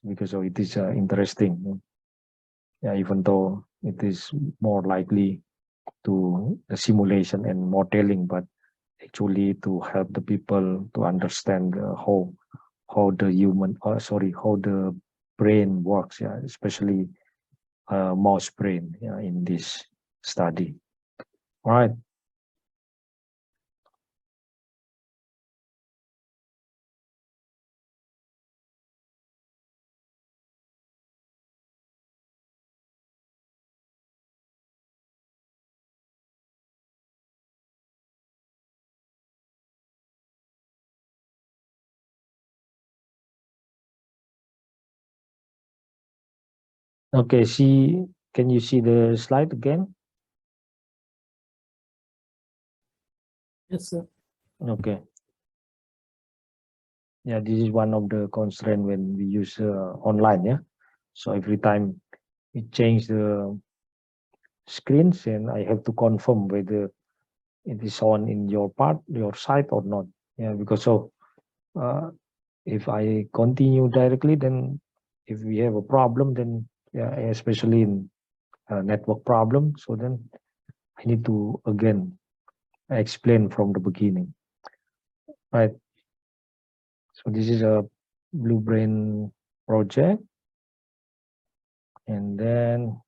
because it is interesting. Yeah, even though it is more likely to the simulation and modeling, but actually to help the people to understand how the human, how the brain works, yeah, especially mouse brain, yeah, in this study. All right. Okay, can you see the slide again? Yes, sir. Okay. Yeah, this is one of the constraints when we use online, yeah. So every time we change the screens, and I have to confirm whether it is on in your site or not. Yeah, because so if I continue directly, then if we have a problem, then yeah, especially in network problem, so then I need to again explain from the beginning, right? So this is a Blueprint project, and then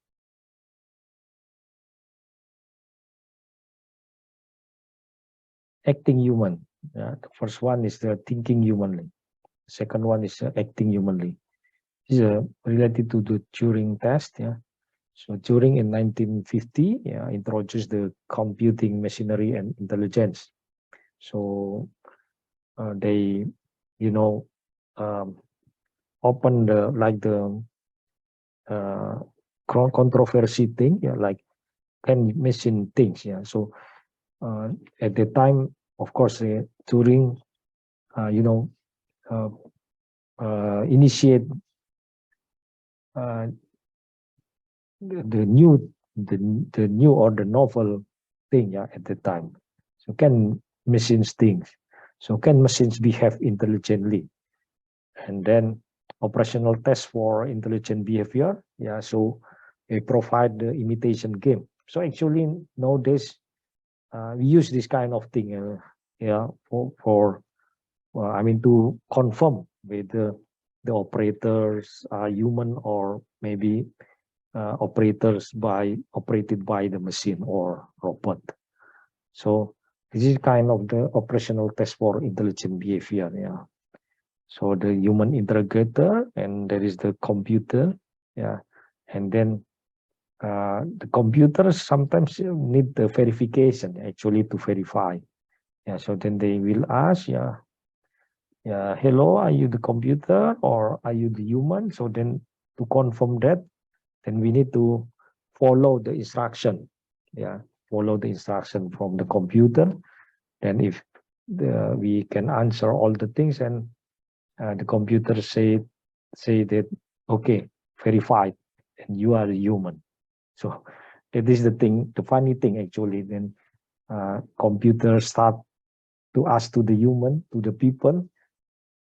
acting human. The first one is the thinking humanly. Second one is acting humanly. This is related to the Turing test. Yeah. So Turing in 1950 introduced the computing machinery and intelligence. So they, open the controversy thing, yeah, like can machine things, yeah. So at the time, of course, Turing, initiate the new or the novel thing, yeah, at the time. So can machines think? So can machines behave intelligently? And then operational test for intelligent behavior, yeah. So they provide the imitation game. So actually nowadays we use this kind of thing, yeah, for to confirm whether the operators are human or maybe operated by the machine or robot. So this is kind of the operational test for intelligent behavior, yeah. So the human interrogator, and there is the computer, yeah, and then the computers sometimes need the verification actually to verify Yeah, so then they will ask, yeah, hello, are you the computer or are you the human? So then to confirm that, then we need to follow the instruction. Yeah, follow the instruction from the computer. Then if we can answer all the things, and the computer say that okay, verified, and you are a human. So that is the thing, the funny thing actually. Then computers start to ask to the human, to the people.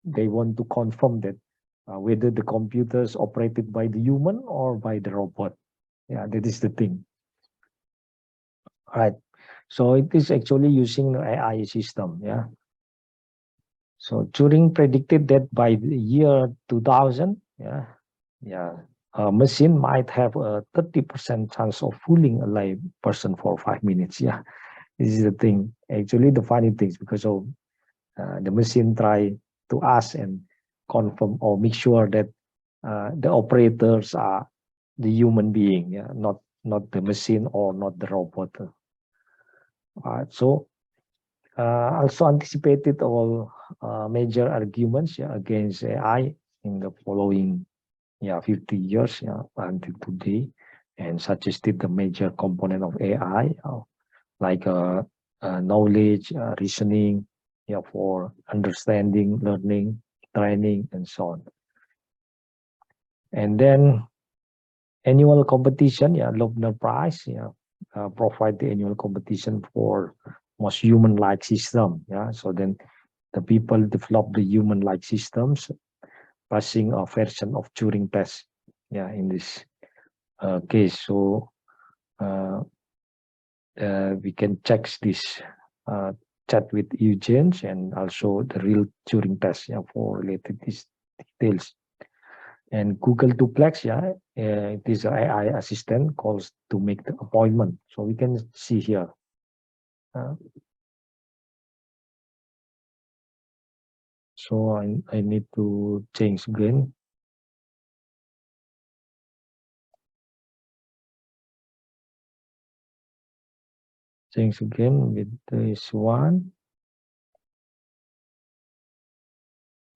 They want to confirm that whether the computer is operated by the human or by the robot. Yeah, that is the thing. All right. So it is actually using the AI system. Yeah. So Turing predicted that by the year 2000, a machine might have a 30% chance of fooling a live person for 5 minutes. Yeah, this is the thing. Actually, the funny things, because of the machine try to ask and confirm or make sure that the operators are the human being, yeah, not the machine or not the robot. So also anticipated all major arguments, yeah, against AI in the following 50 years, until today, and suggested the major component of AI, like knowledge, reasoning, for understanding, learning, training, and so on. And then annual competition, Loebner Prize, provide the annual competition for most human-like system. So then the people develop the human-like systems, passing a version of Turing test. In this case, so we can check this chat with Eugene and also the real Turing test, for related details. And Google Duplex, it is an AI assistant calls to make the appointment. So we can see here. So I need to change again. Change again with this one.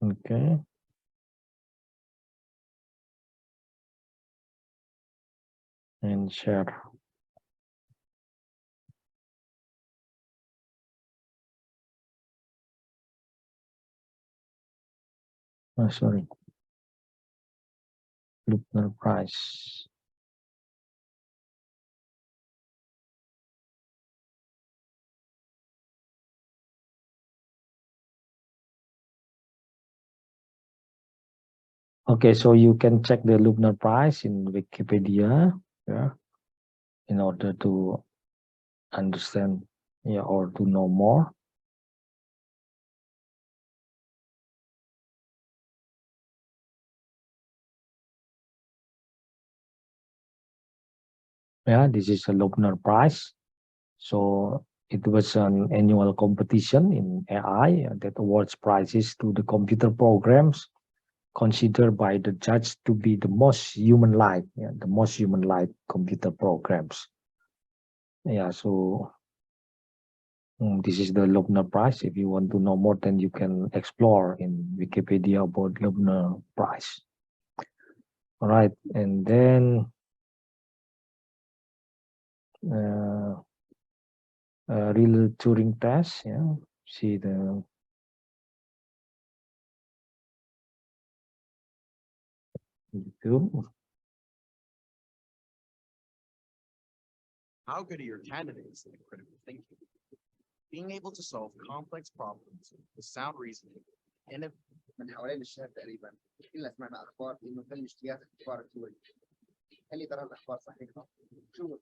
Okay. And share. Oh, sorry. Loebner Prize. Okay, so you can check the Loebner Prize in Wikipedia, in order to understand, or to know more. This is a Loebner Prize. So it was an annual competition in AI that awards prizes to the computer programs considered by the judge to be the most human-like, the most human-like computer programs. So this is the Loebner Prize. If you want to know more, then you can explore in Wikipedia about Loebner Prize. All right, and then real Turing test. See the YouTube. How good are your candidates in critical thinking? Being able to solve complex problems with sound reasoning and من حوالين الشهر تقريبا كلنا سمعنا اخبار انه بلش اجتياز اختبار التوري. هل يا ترى الاخبار صحيحه؟ شو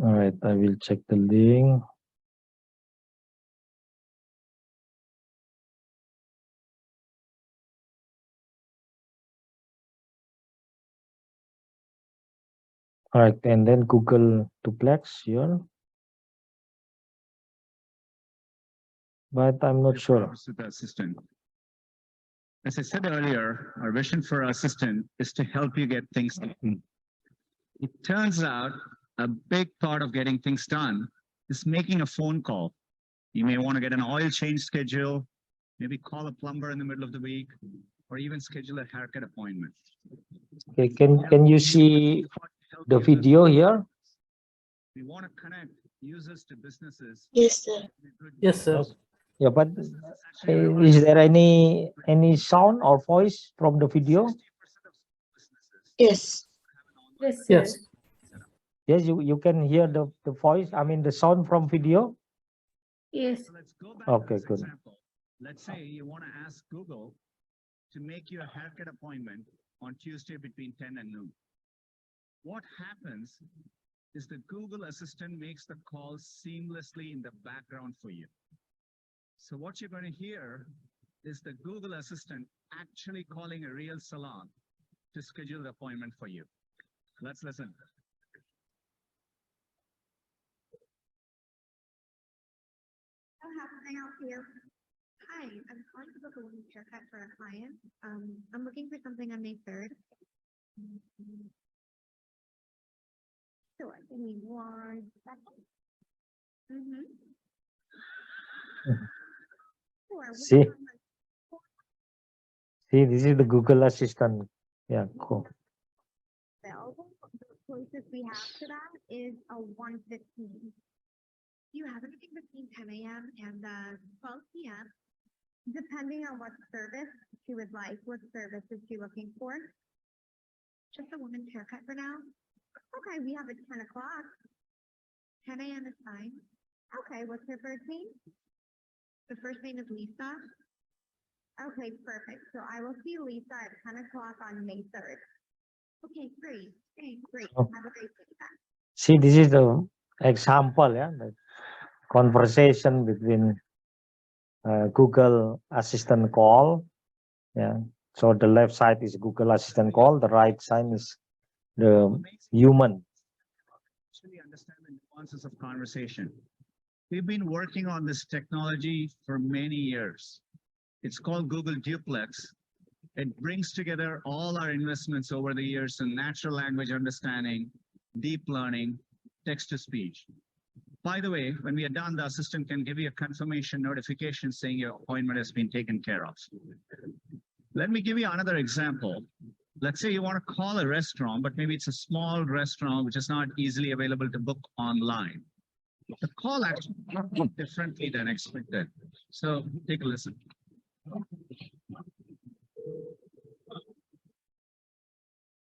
All right, I will check the link. All right, and then Google Duplex here. But I'm not sure. The assistant. As I said earlier, our vision for our assistant is to help you get things done. It turns out a big part of getting things done is making a phone call. You may want to get an oil change schedule, maybe call a plumber in the middle of the week, or even schedule a haircut appointment. Okay, can you see the video here? We want to connect users to businesses. Yes, sir. Yes, sir. Yeah, but is there any sound or voice from the video? Yes. Yes, sir. Yes. Yes, you can hear the voice, I mean the sound from video. Yes. So let's go back to Okay, this good. example. Let's say you want to ask Google to make you a haircut appointment on Tuesday between 10 and noon. What happens is the Google Assistant makes the call seamlessly in the background for you. So what you're going to hear is the Google Assistant actually calling a real salon to schedule the appointment for you. Let's listen. How can I help you? Hi, I'm calling to book a women's haircut for a client. I'm looking for something on May 3rd. Sure, give me 1 second. Sure. what See? time are See, this is the Google Assistant. Yeah, cool. Available? The closest we have to that is a 1:15. Do you have anything between 10 a.m. and 12 p.m.? Depending on what service she would like. What service is she looking for? Just a woman's haircut for now? Okay, we have at 10 o'clock. 10 a.m. is fine. Okay, what's her first name? The first name is Lisa. Okay, perfect. So I will see Lisa at 10 o'clock on May 3rd. Okay, great. Thanks, great. Oh. Have a great day. Bye. See, this is the example, yeah, the conversation between Google Assistant call. Yeah. So the left side is Google Assistant call, the right side is the human. Actually understand the nuances of conversation. We've been working on this technology for many years. It's called Google Duplex. It brings together all our investments over the years in natural language understanding, deep learning, text-to-speech. By the way, when we are done, the assistant can give you a confirmation notification saying your appointment has been taken care of. Let me give you another example. Let's say you want to call a restaurant, but maybe it's a small restaurant which is not easily available to book online. The call actually went differently than expected. So take a listen.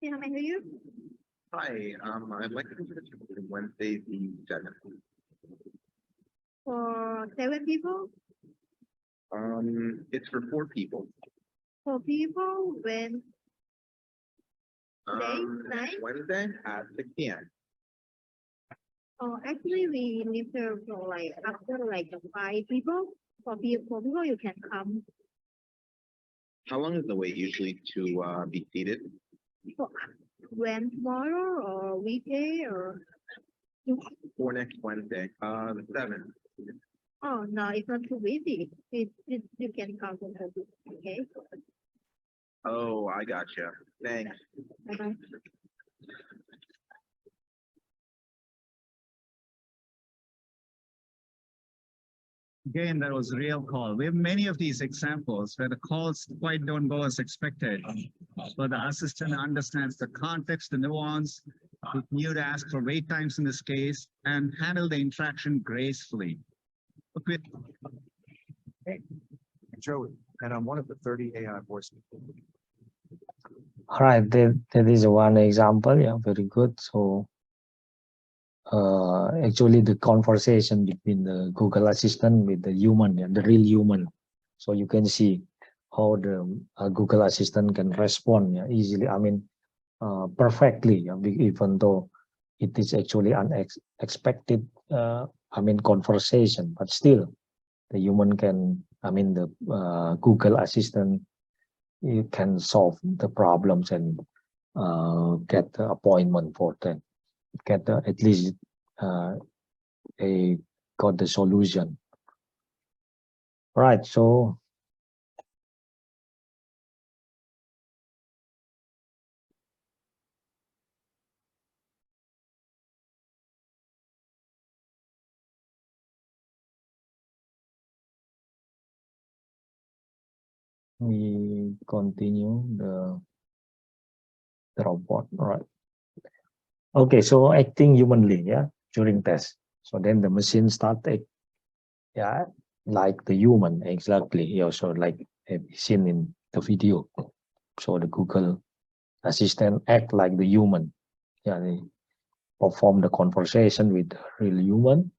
Can I hear you? Hi, I'd like to visit Wednesday the 7th. For 7 people? It's for 4 people. 4 people when Today, Next Wednesday at 6 p.m. actually we need to go like after like 5 people. For people you can come. How long is the wait usually to be seated? For when tomorrow or weekday or For next Wednesday, the 7th. oh no, it's not too busy. You can come for the okay. Oh, I gotcha. Thanks. Bye bye. Again, that was a real call. We have many of these examples where the calls quite don't go as expected, but the assistant understands the context, the nuance. It knew to ask for wait times in this case and handle the interaction gracefully. Okay. Joey, and I'm one of the 30 AI voice. All right, that is one example. Yeah, very good. So actually the conversation between the Google Assistant with the human, yeah, the real human. So you can see how the Google Assistant can respond, yeah, easily. I mean, perfectly, yeah, even though it is actually unexpected. I mean, conversation, but still, the human can. I mean, the Google Assistant, you can solve the problems and get the appointment for them. Get at least got the solution. Right. So we continue the robot. All right. Okay, so acting humanly, yeah, during test. So then the machine start act, yeah, like the human, exactly. Yeah, so like seen in the video. So the Google Assistant act like the human. Yeah, they perform the conversation with the real human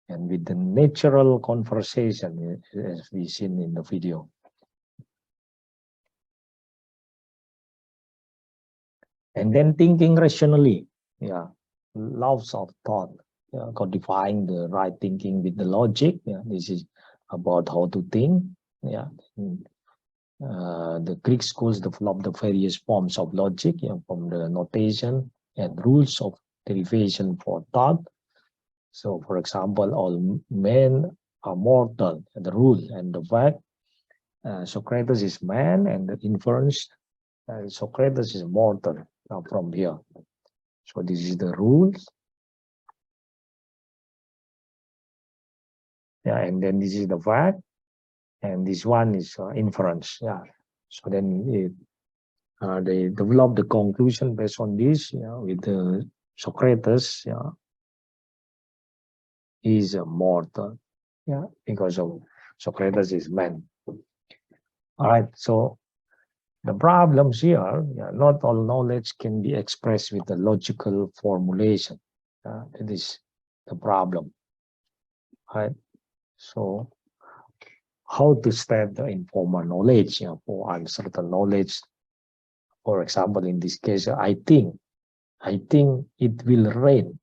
and with the natural conversation as we seen in the video. And then thinking rationally, yeah, lots of thought, yeah, codifying the right thinking with the logic. Yeah, this is about how to think. Yeah, the Greek schools developed the various forms of logic, yeah, from the notation and rules of derivation for thought. So, for example, all men are mortal, the rule and the fact. Socrates is man, and the inference, Socrates is mortal from here. So this is the rules. Yeah, and then this is the fact, and this one is inference. Yeah. So then they develop the conclusion based on this. Yeah, with the Socrates. Yeah, is a mortal. Yeah, because of Socrates is man. All right. So the problems here, yeah, not all knowledge can be expressed with a logical formulation. That is the problem. Right. So how to state the informal knowledge, you know, for uncertain knowledge. For example, in this case, I think it will rain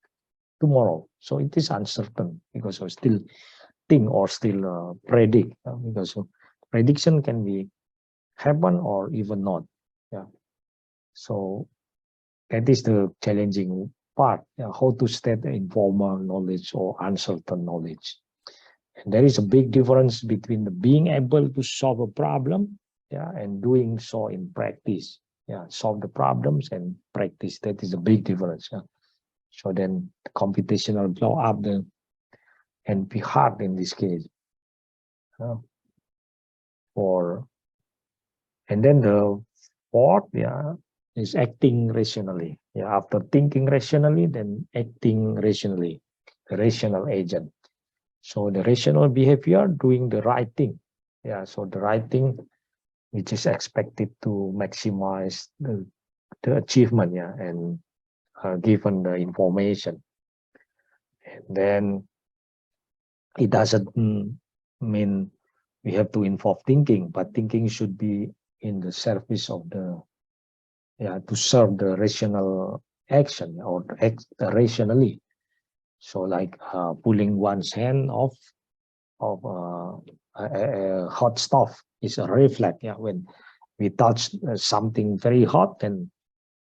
tomorrow. So it is uncertain because of still think or still predict, because prediction can be happen or even not. Yeah. So that is the challenging part. Yeah, how to state the informal knowledge or uncertain knowledge. And there is a big difference between the being able to solve a problem, yeah, and doing so in practice. Yeah, solve the problems and practice. That is a big difference. Yeah. So then the computational blow up and be hard in this case. And then the fourth, yeah, is acting rationally. Yeah, after thinking rationally, then acting rationally, the rational agent. So the rational behavior, doing the right thing. Yeah, so the right thing, which is expected to maximize the achievement, yeah, and given the information. And then it doesn't mean we have to involve thinking, but thinking should be in the service of the, yeah, to serve the rational action or act rationally. So like pulling one's hand off of hot stuff is a reflex. Yeah, when we touch something very hot, then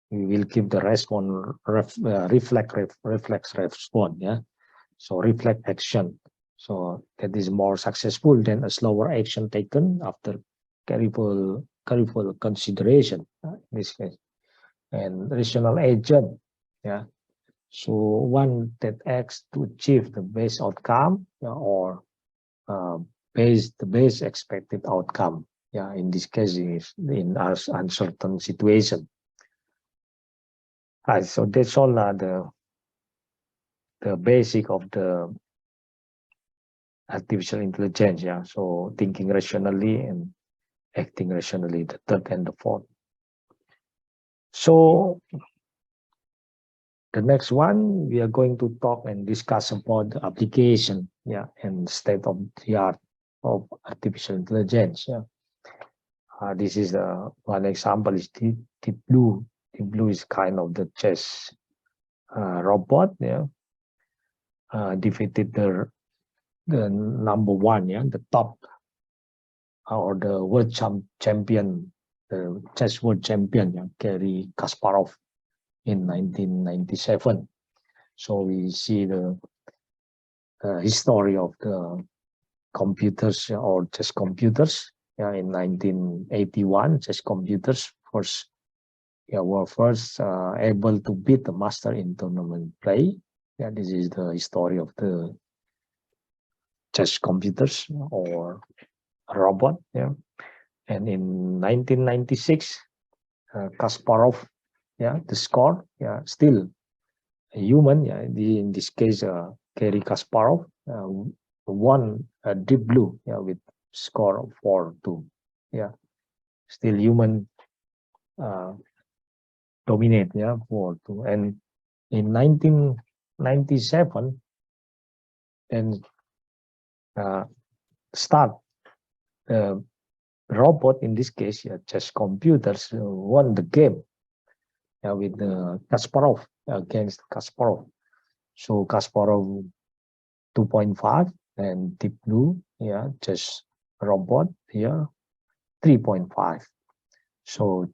we will give the response reflex response. Yeah, so reflex action. So that is more successful than a slower action taken after careful consideration in this case. And rational agent, yeah. So one that acts to achieve the best outcome, or the best expected outcome. Yeah, in this case, is in an uncertain situation. Right, so that's all the basic of the artificial intelligence. Yeah, so thinking rationally and acting rationally, the third and the fourth. So the next one, we are going to talk and discuss about the application, yeah, and state of the art of artificial intelligence. Yeah, this is one example is Deep Blue. Deep Blue is kind of the chess robot. Yeah, defeated the number one, yeah, the top or the world champion, the chess world champion, yeah, Garry Kasparov in 1997. So we see the history of the computers or chess computers. Yeah, in 1981, chess computers were first able to beat the master in tournament play. Yeah, this is the history of the chess computers or robot. Yeah, And in 1996, Kasparov, yeah, the score, yeah, still a human, yeah, in this case, Garry Kasparov won Deep Blue, yeah, with score of 4-2, yeah, still human dominate, yeah, 4-2. And in 1997, then start the robot, in this case, yeah, chess computers won the game, yeah, with Kasparov, against Kasparov. So Kasparov 2.5 and Deep Blue, yeah, chess robot here 3.5. So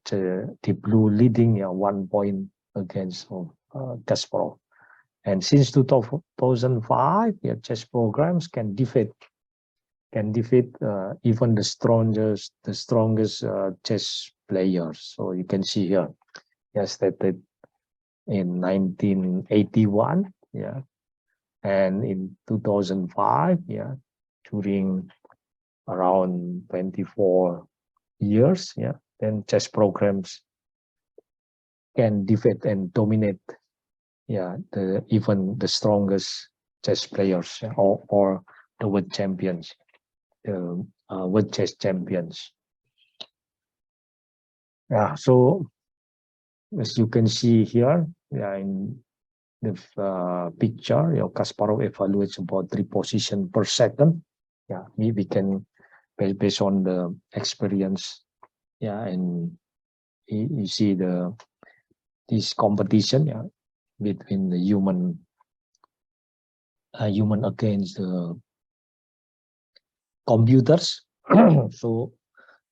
Deep Blue leading, yeah, 1 point against Kasparov. And since 2005, yeah, chess programs can defeat even the strongest chess players. So you can see here, yes, that in 1981, yeah, and in 2005, yeah, during around 24 years, yeah, then chess programs can defeat and dominate, yeah, even the strongest chess players, yeah, or the world champions, the world chess champions. Yeah, so as you can see here, yeah, in the picture, Kasparov evaluates about 3 positions per second. Yeah, we can, based on the experience, yeah, and you see this competition, yeah, between the human against the computers. So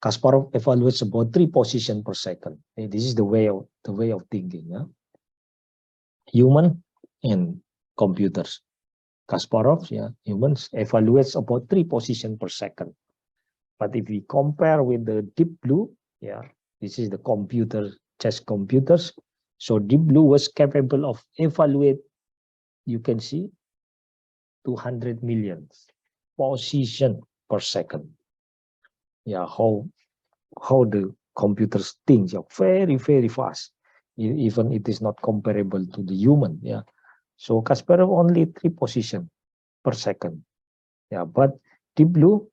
Kasparov evaluates about 3 positions per second. This is the way of thinking, yeah? Human and computers. Kasparov, yeah, humans evaluates about 3 positions per second. But if we compare with the Deep Blue, yeah, this is the chess computers. So Deep Blue was capable of evaluate, you can see, 200 million position per second. Yeah, how the computers think, yeah, very, very fast. Even it is not comparable to the human, yeah. So Kasparov only 3 positions per second. Yeah, but Deep Blue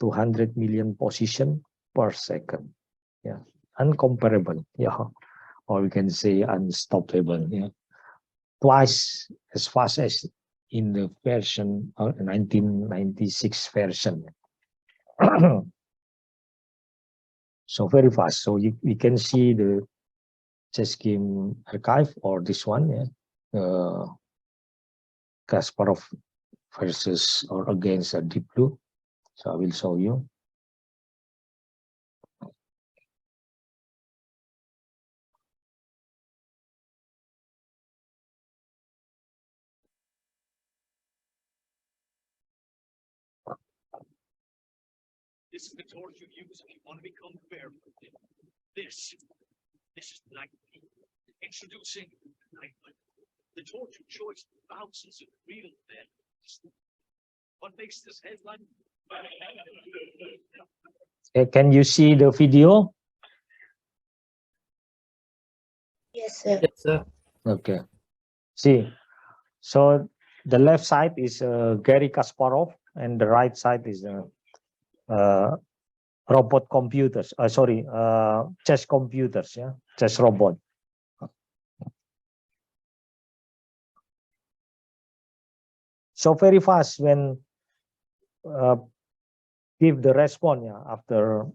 200 million position per second. Yeah, uncomparable. Yeah, or we can say unstoppable. Yeah, twice as fast as in the version 1996 version. So very fast. So we can see the chess game archive, or this one, yeah, Kasparov versus or against Deep Blue. So I will show you. This is the torch you use if you want to become barefooted. This is Nightlight. Introducing Nightlight, the torch of choice for thousands of real men. What makes this headline? Can you see the video? Yes, sir. Yes, sir. Okay. See, so the left side is Garry Kasparov, and the right side is robot computers. Chess computers. Yeah, chess robot. So very fast when give the response, yeah, after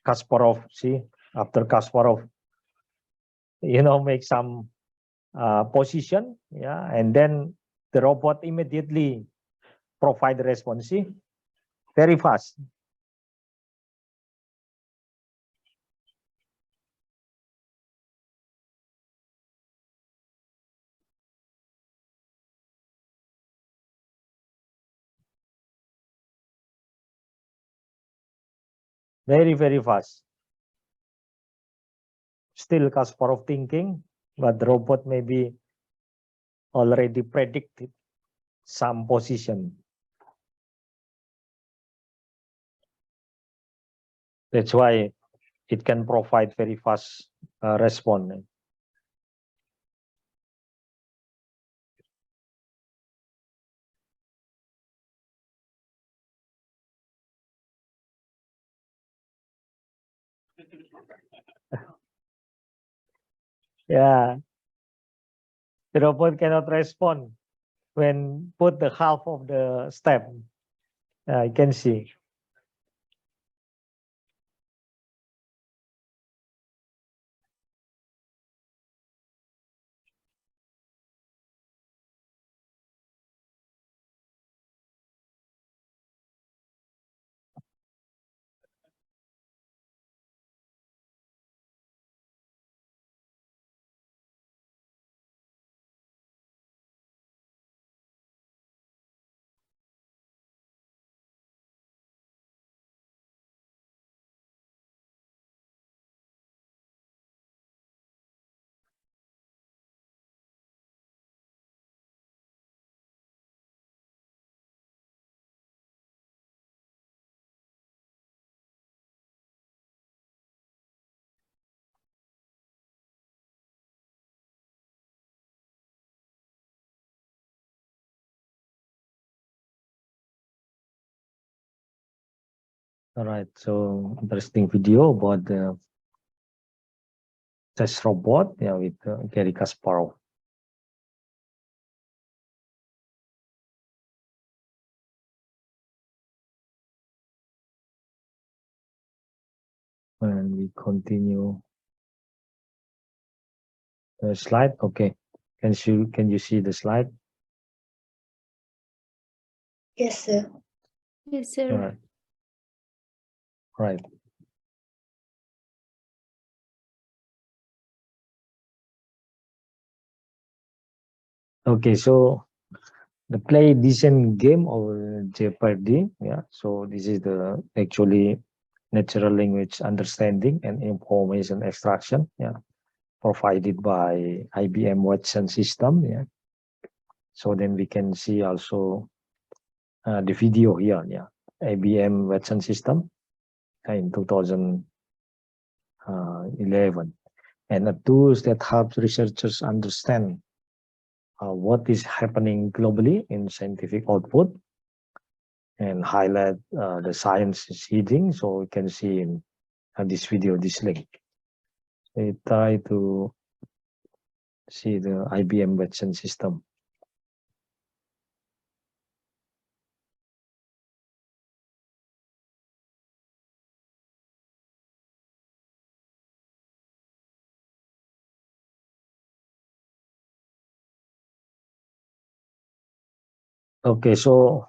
Kasparov. See, after Kasparov, make some position, yeah, and then the robot immediately provide the response. See, very fast. Very, very fast. Still Kasparov thinking, but the robot maybe already predicted some position. That's why it can provide very fast response. Yeah, the robot cannot respond when put the half of the step. I can see. All right, so interesting video about the chess robot, yeah, with Garry Kasparov. And we continue the slide. Okay, can you see the slide? Yes, sir. Yes, All sir. right. Right. Okay, so the play decent game of Jeopardy. Yeah, so this is the actually natural language understanding and information extraction. Yeah, provided by IBM Watson system. Yeah, so then we can see also the video here. Yeah, IBM Watson system in 2011, and the tools that help researchers understand what is happening globally in scientific output and highlight the science is hidden. So we can see in this video, this link. We try to see the IBM Watson system. Okay, so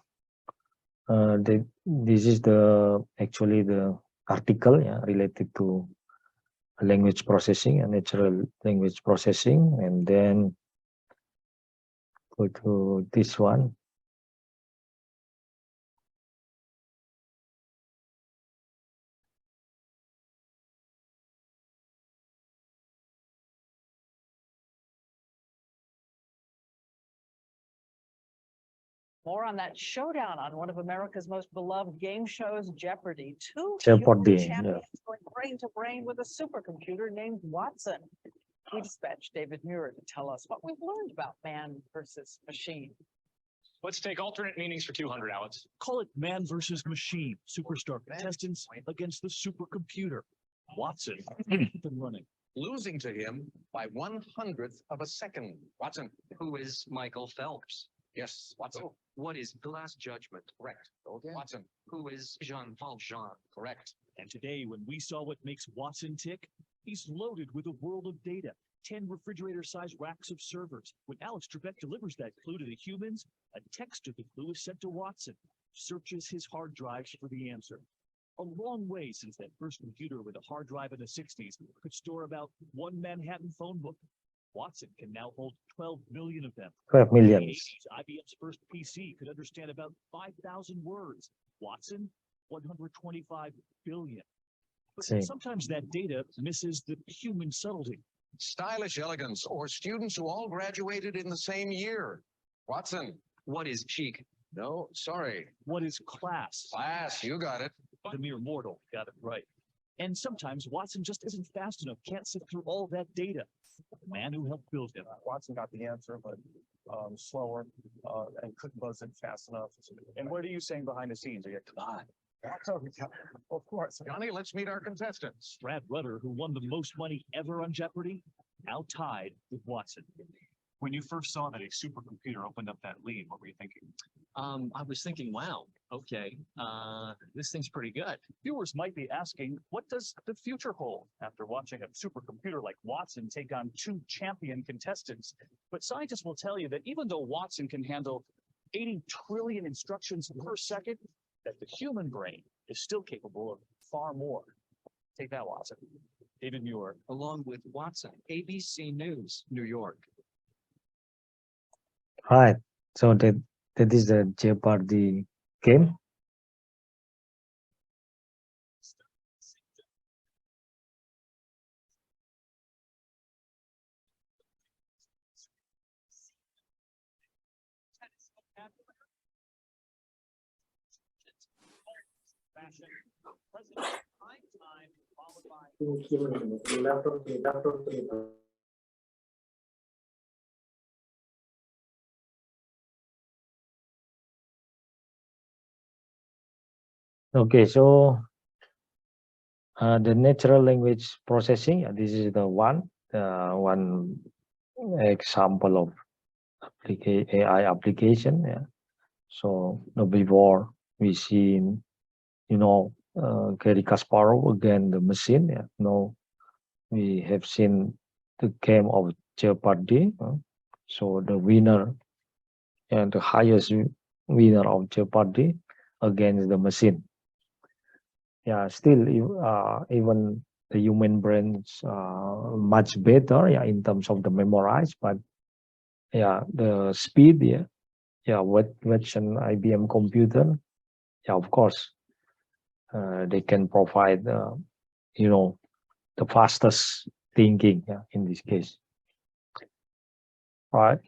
this is the actually the article, yeah, related to language processing and natural language processing, and then go to this one. More on that showdown on one of America's most beloved game shows, Jeopardy. Two Jeopardy, human yeah. champions going brain to brain with a supercomputer named Watson. We dispatched David Muir to tell us what we've learned about man versus machine. Let's take alternate meanings for 200, Alex. Call it man versus machine. Superstar contestants against the supercomputer. Watson up and running. Losing to him by 1/100th of a second. Watson. Who is Michael Phelps? Yes, Watson. What is the Last Judgment? Correct. Okay. Watson. Who is Jean-Paul Jean? Correct. And today, when we saw what makes Watson tick, he's loaded with a world of data. 10 refrigerator-sized racks of servers. When Alex Trebek delivers that clue to the humans, a text of the clue is sent to Watson. Searches his hard drives for the answer. A long way since that first computer with a hard drive in the 60s could store about one Manhattan phone book. Watson can now hold 12 million of them. 12 In the million. 80s, IBM's first PC could understand about 5,000 words. Watson, 125 billion. But Same. sometimes that data misses the human subtlety. Stylish elegance or students who all graduated in the same year. Watson. What is chic? No, sorry. What is class? Class, you got it. The mere mortal got it right. And sometimes Watson just isn't fast enough, can't sift through all that data. The man who helped build him. Watson got the answer, but slower and couldn't buzz it fast enough. And what are you saying behind the scenes? Are you, come on. Of course. Johnny, let's meet our contestants. Brad Rutter, who won the most money ever on Jeopardy, now tied with Watson. When you first saw that a supercomputer opened up that lead, what were you thinking? I was thinking, wow, okay, this thing's pretty good. Viewers might be asking, what does the future hold after watching a supercomputer like Watson take on two champion contestants? But scientists will tell you that even though Watson can handle 80 trillion instructions per second, that the human brain is still capable of far more. Take that, Watson. David Muir. Along with Watson, ABC News, New York. Right. So that is the Jeopardy game. Okay, so the natural language processing, this is the one example of AI application. Yeah. So before we seen, Garry Kasparov again, the machine. Yeah. Now we have seen the game of Jeopardy. So the winner and the highest winner of Jeopardy against the machine. Yeah, still, even the human brains much better, yeah, in terms of the memorize, but yeah, the speed, with an IBM computer, yeah, of course, they can provide, the fastest thinking, yeah, in this case, right?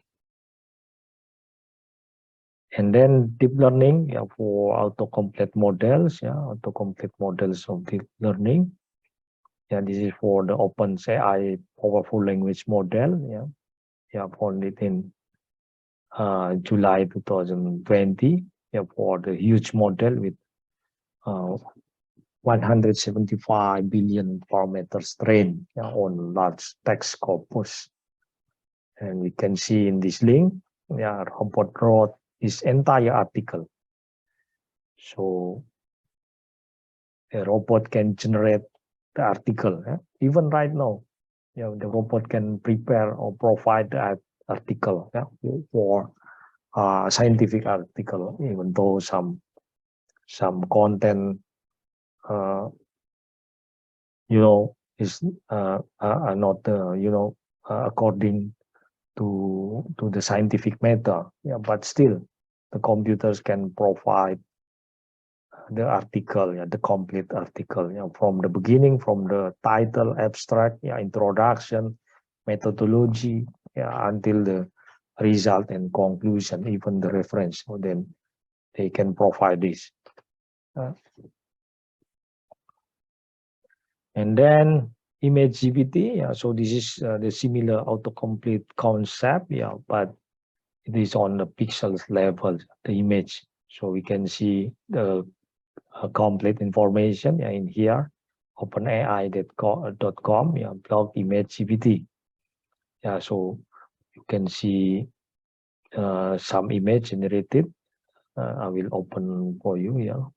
And then deep learning, yeah, for autocomplete models, autocomplete models of deep learning. Yeah, this is for the OpenAI powerful language model. Found it in July 2020. Yeah, for the huge model with 175 billion parameters trained on large text corpus. And we can see in this link, robot wrote this entire article. So a robot can generate the article. Even right now, the robot can prepare or provide the article for scientific article, even though some content, is not, according to the scientific method. But still, the computers can provide the article, the complete article, from the beginning, from the title, abstract, introduction, methodology, until the result and conclusion, even the reference. So then they can provide this. And then ImageGPT, so this is the similar autocomplete concept, but it is on the pixels level, the image. So we can see the complete information in here, openai.com, blog ImageGPT. So you can see some image generated. I will open for you,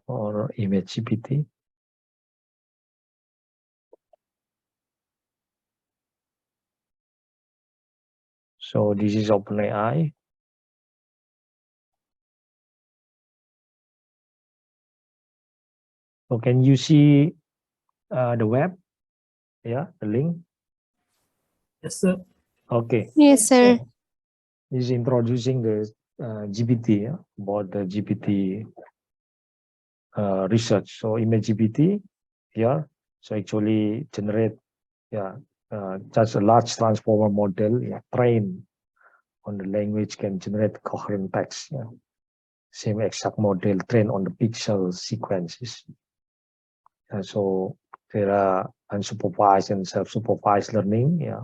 or ImageGPT. So this is OpenAI. So can you see the web? Yeah, the link. Yes, sir. Okay. Yes, sir. This is introducing the GPT, about the GPT research. So ImageGPT here. So actually generate, just a large transformer model, trained on the language, can generate coherent text. same exact model trained on the pixel sequences. And so there are unsupervised and self-supervised learning, yeah,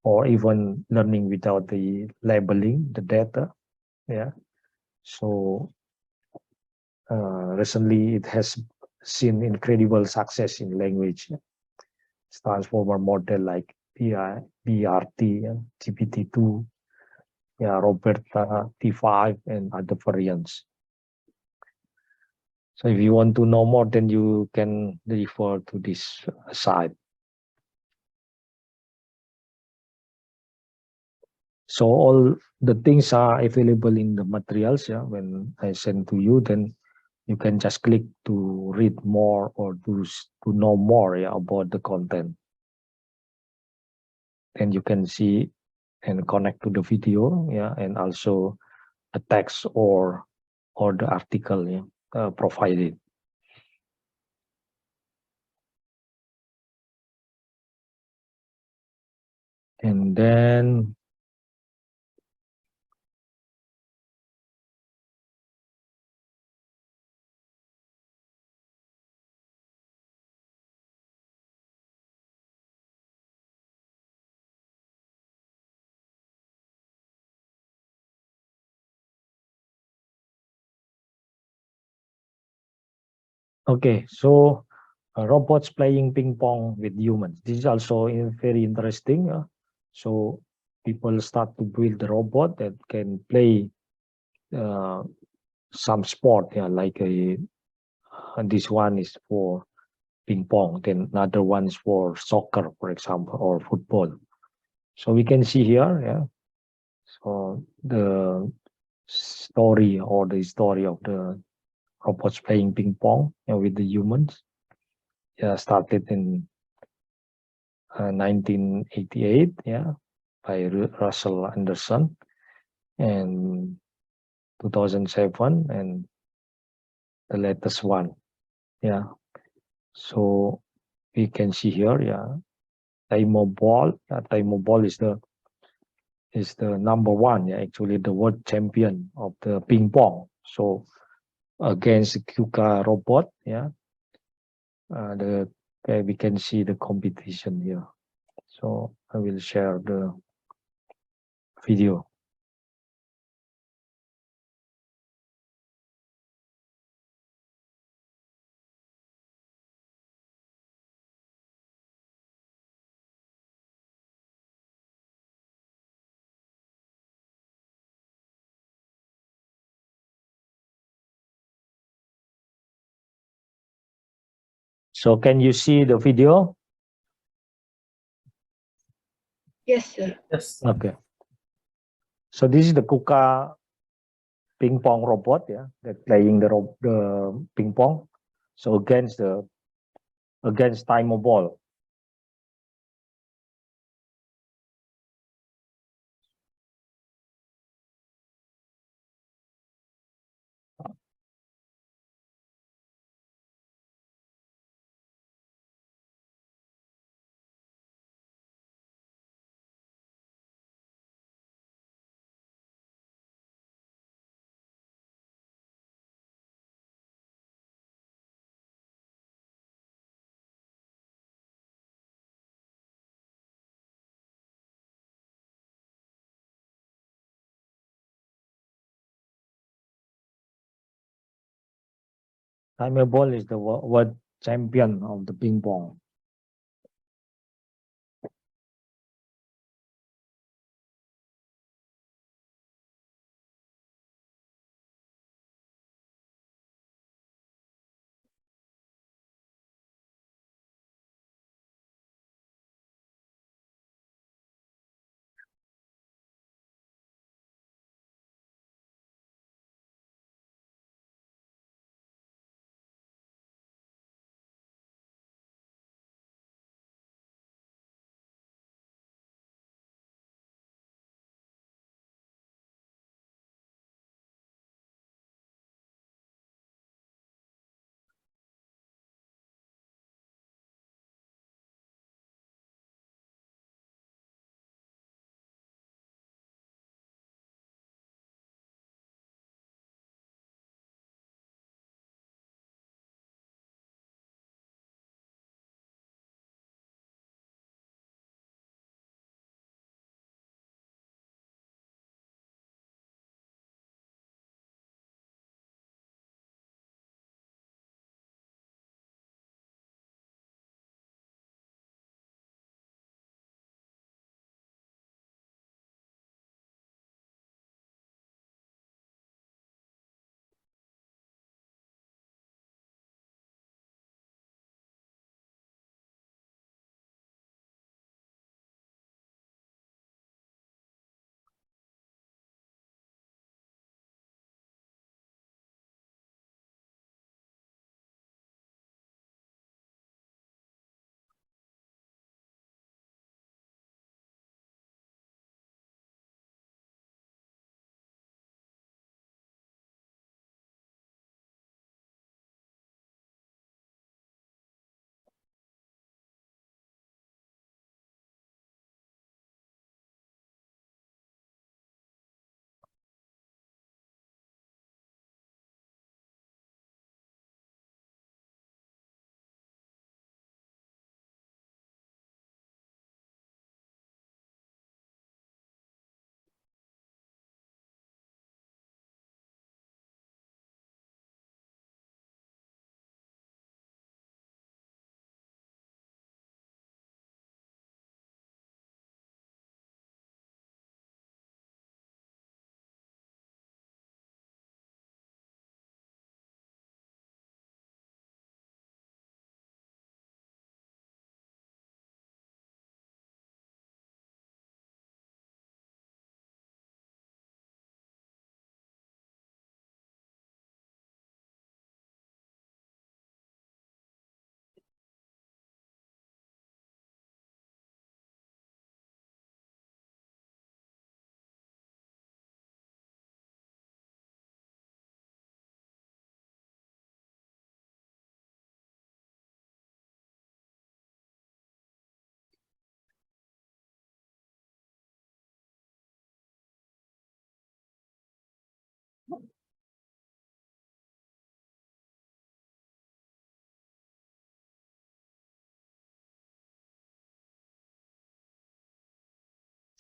or even learning without the labeling the data, yeah. So recently it has seen incredible success in language transformer model like BRT, GPT-2, yeah, Roberta T5, and other variants. So if you want to know more, then you can refer to this site. So all the things are available in the materials. Yeah, when I send to you, then you can just click to read more or to know more, yeah, about the content. Then you can see and connect to the video, yeah, and also the text or the article, yeah, provided. And then okay, so robots playing ping pong with humans. This is also very interesting. So people start to build the robot that can play some sport, yeah, like this one is for ping pong, then another one's for soccer, for example, or football. So we can see here, yeah. So the story or the story of the robots playing ping pong, with the humans, started in 1988, yeah, by Russell Anderson, and 2007, and the latest one, yeah. So we can see here, yeah, Timo Boll. Timo Boll is the number one, yeah, actually the world champion of the ping pong. So against the KUKA robot, yeah, we can see the competition here. So I will share the video. So can you see the video? Yes, sir. Yes. Okay. So this is the KUKA ping pong robot, yeah, that playing the ping pong. So against Timo Boll. Timo Boll is the world champion of the ping pong.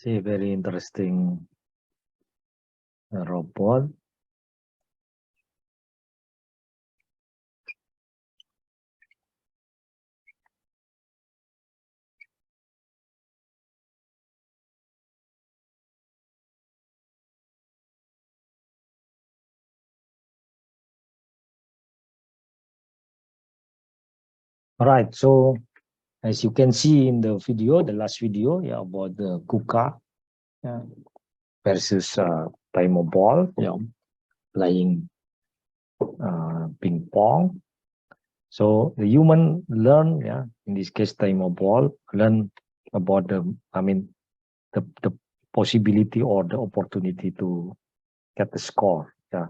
See, very interesting robot. All right, so as you can see in the video, the last video, yeah, about the Kuka, yeah, versus Taimo ball, playing ping pong. So the human learn, yeah, in this case, Taimo ball, learn about the possibility or the opportunity to get the score, yeah.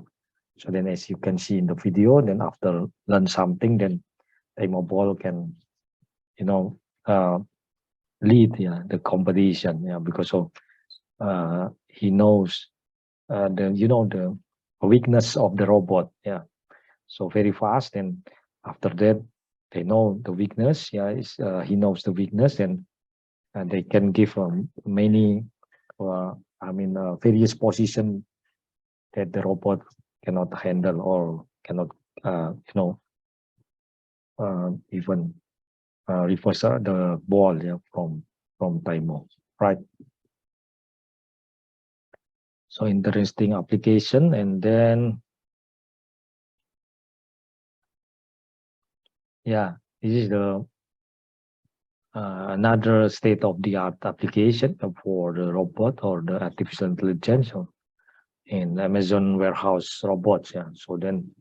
So then, as you can see in the video, then after learn something, then Taimo ball can, lead, yeah, the competition, yeah, because of he knows the weakness of the robot, yeah. So very fast, and after that they know the weakness, yeah, he knows the weakness, and they can give many various position that the robot cannot handle or cannot even reverse the ball, yeah, from Taimo, right? So interesting application. And then, yeah, this is the another state-of-the-art application for the robot or the artificial intelligence in Amazon warehouse robots. Yeah. So then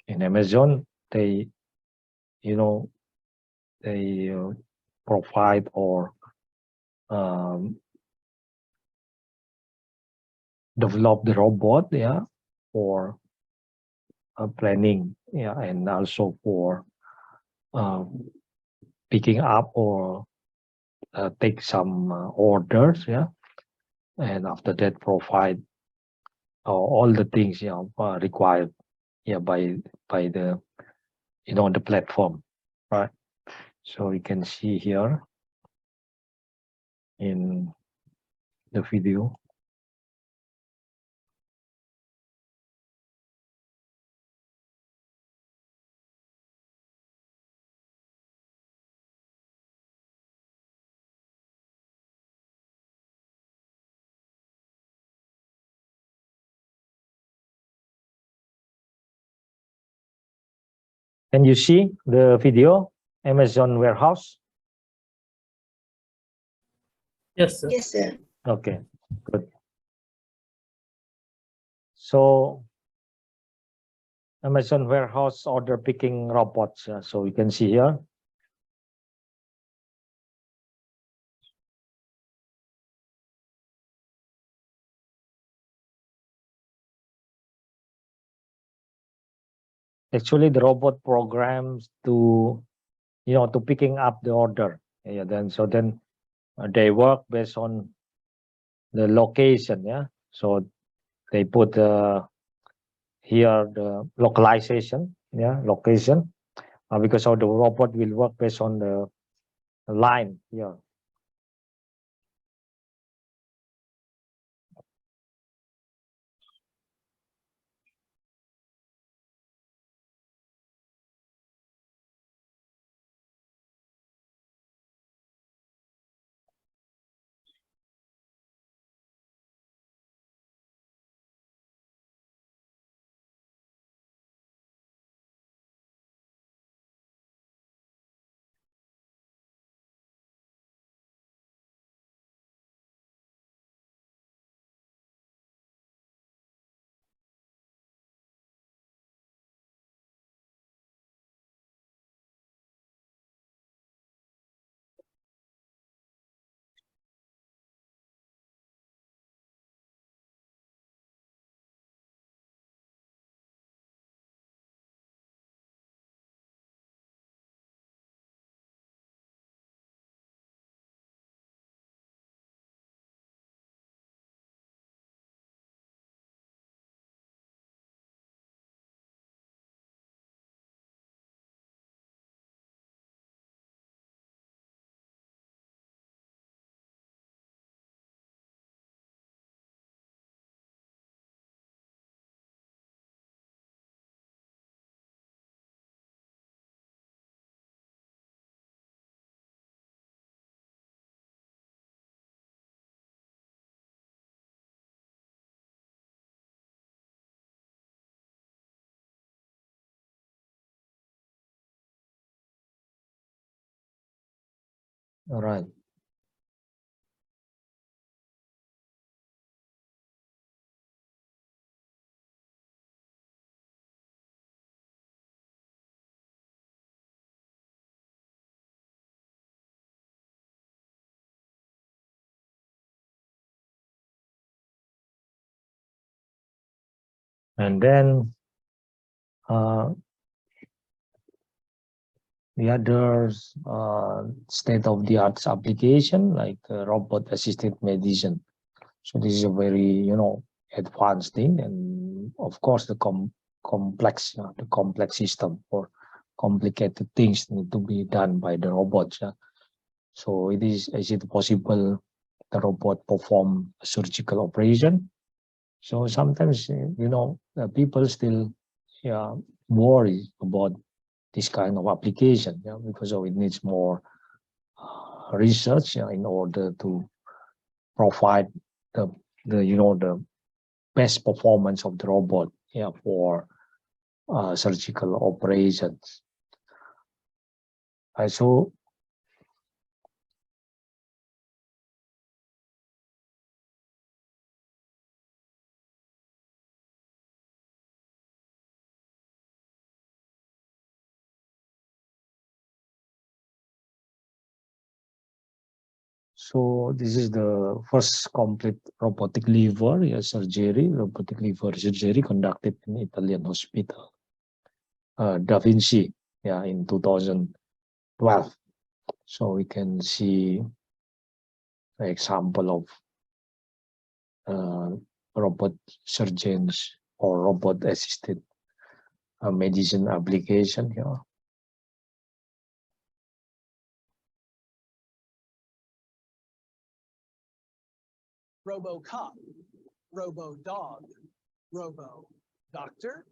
in Amazon, they provide or develop the robot, yeah, for planning, yeah, and also for picking up or take some orders, yeah, and after that provide all the things, required, yeah, by the the platform, right? So you can see here in the video. Can you see the video, Amazon warehouse? Yes, sir. Yes, sir. Okay, good. So Amazon warehouse order picking robots. So you can see here. Actually, the robot programs to to picking up the order. Yeah, then they work based on the location. Yeah, so they put here the localization. Yeah, location because of the robot will work based on the line here. All right. And then the other state-of-the-art application like robot-assisted medicine. So this is a very, advanced thing, and of course the complex system or complicated things need to be done by the robots. So is it possible the robot perform a surgical operation? So sometimes, people still, worry about this kind of application, because it needs more research in order to provide the best performance of the robot, for surgical operations. So this is the first complete robotic liver robotic liver surgery conducted in Italian hospital, Da Vinci, in 2012. So we can see an example of robot surgeons or robot-assisted medicine application here. Robo-cop, robo-dog, robo-doctor.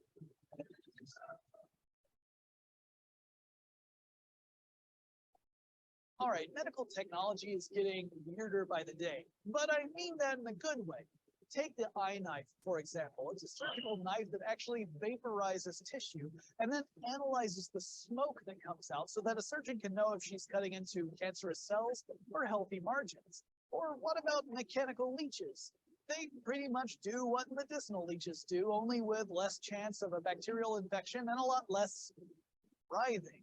All right, medical technology is getting weirder by the day, but I mean that in a good way. Take the eye knife, for example. It's a surgical knife that actually vaporizes tissue and then analyzes the smoke that comes out so that a surgeon can know if she's cutting into cancerous cells or healthy margins. Or what about mechanical leeches? They pretty much do what medicinal leeches do, only with less chance of a bacterial infection and a lot less writhing.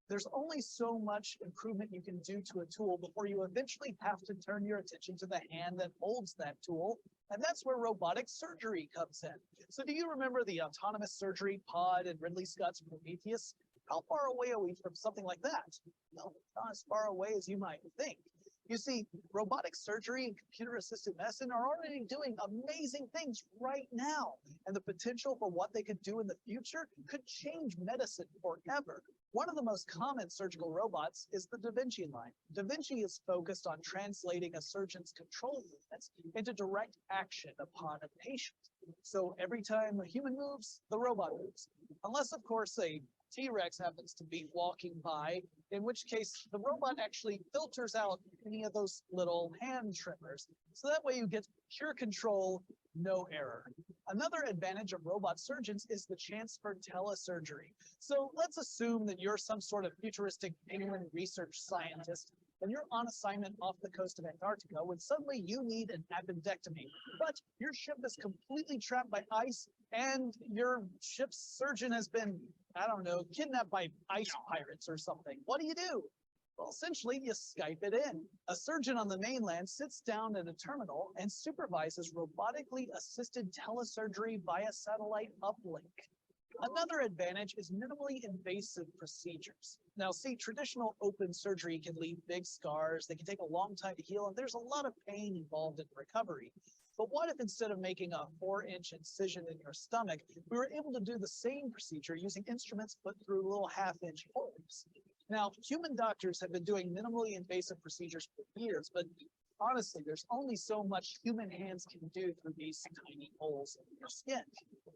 There's only so much improvement you can do to a tool before you eventually have to turn your attention to the hand that holds that tool, and that's where robotic surgery comes in. So do you remember the autonomous surgery pod in Ridley Scott's Prometheus? How far away are we from something like that? No, not as far away as you might think. You see, robotic surgery and computer-assisted medicine are already doing amazing things right now, and the potential for what they could do in the future could change medicine forever. One of the most common surgical robots is the Da Vinci line. Da Vinci is focused on translating a surgeon's control movements into direct action upon a patient. So every time a human moves, the robot moves. Unless, of course, a T-Rex happens to be walking by, in which case the robot actually filters out any of those little hand tremors. So that way you get pure control, no error. Another advantage of robot surgeons is the chance for telesurgery. So let's assume that you're some sort of futuristic penguin research scientist and you're on assignment off the coast of Antarctica when suddenly you need an appendectomy. But your ship is completely trapped by ice and your ship's surgeon has been, I don't know, kidnapped by ice pirates or something. What do? Well, essentially, you Skype it in. A surgeon on the mainland sits down at a terminal and supervises robotically assisted telesurgery via satellite uplink. Another advantage is minimally invasive procedures. Now, see, traditional open surgery can leave big scars, they can take a long time to heal, and there's a lot of pain involved in recovery. But what if instead of making a 4-inch incision in your stomach, we were able to do the same procedure using instruments put through little 1/2-inch holes? Now, human doctors have been doing minimally invasive procedures for years, but honestly, there's only so much human hands can do through these tiny holes in your skin.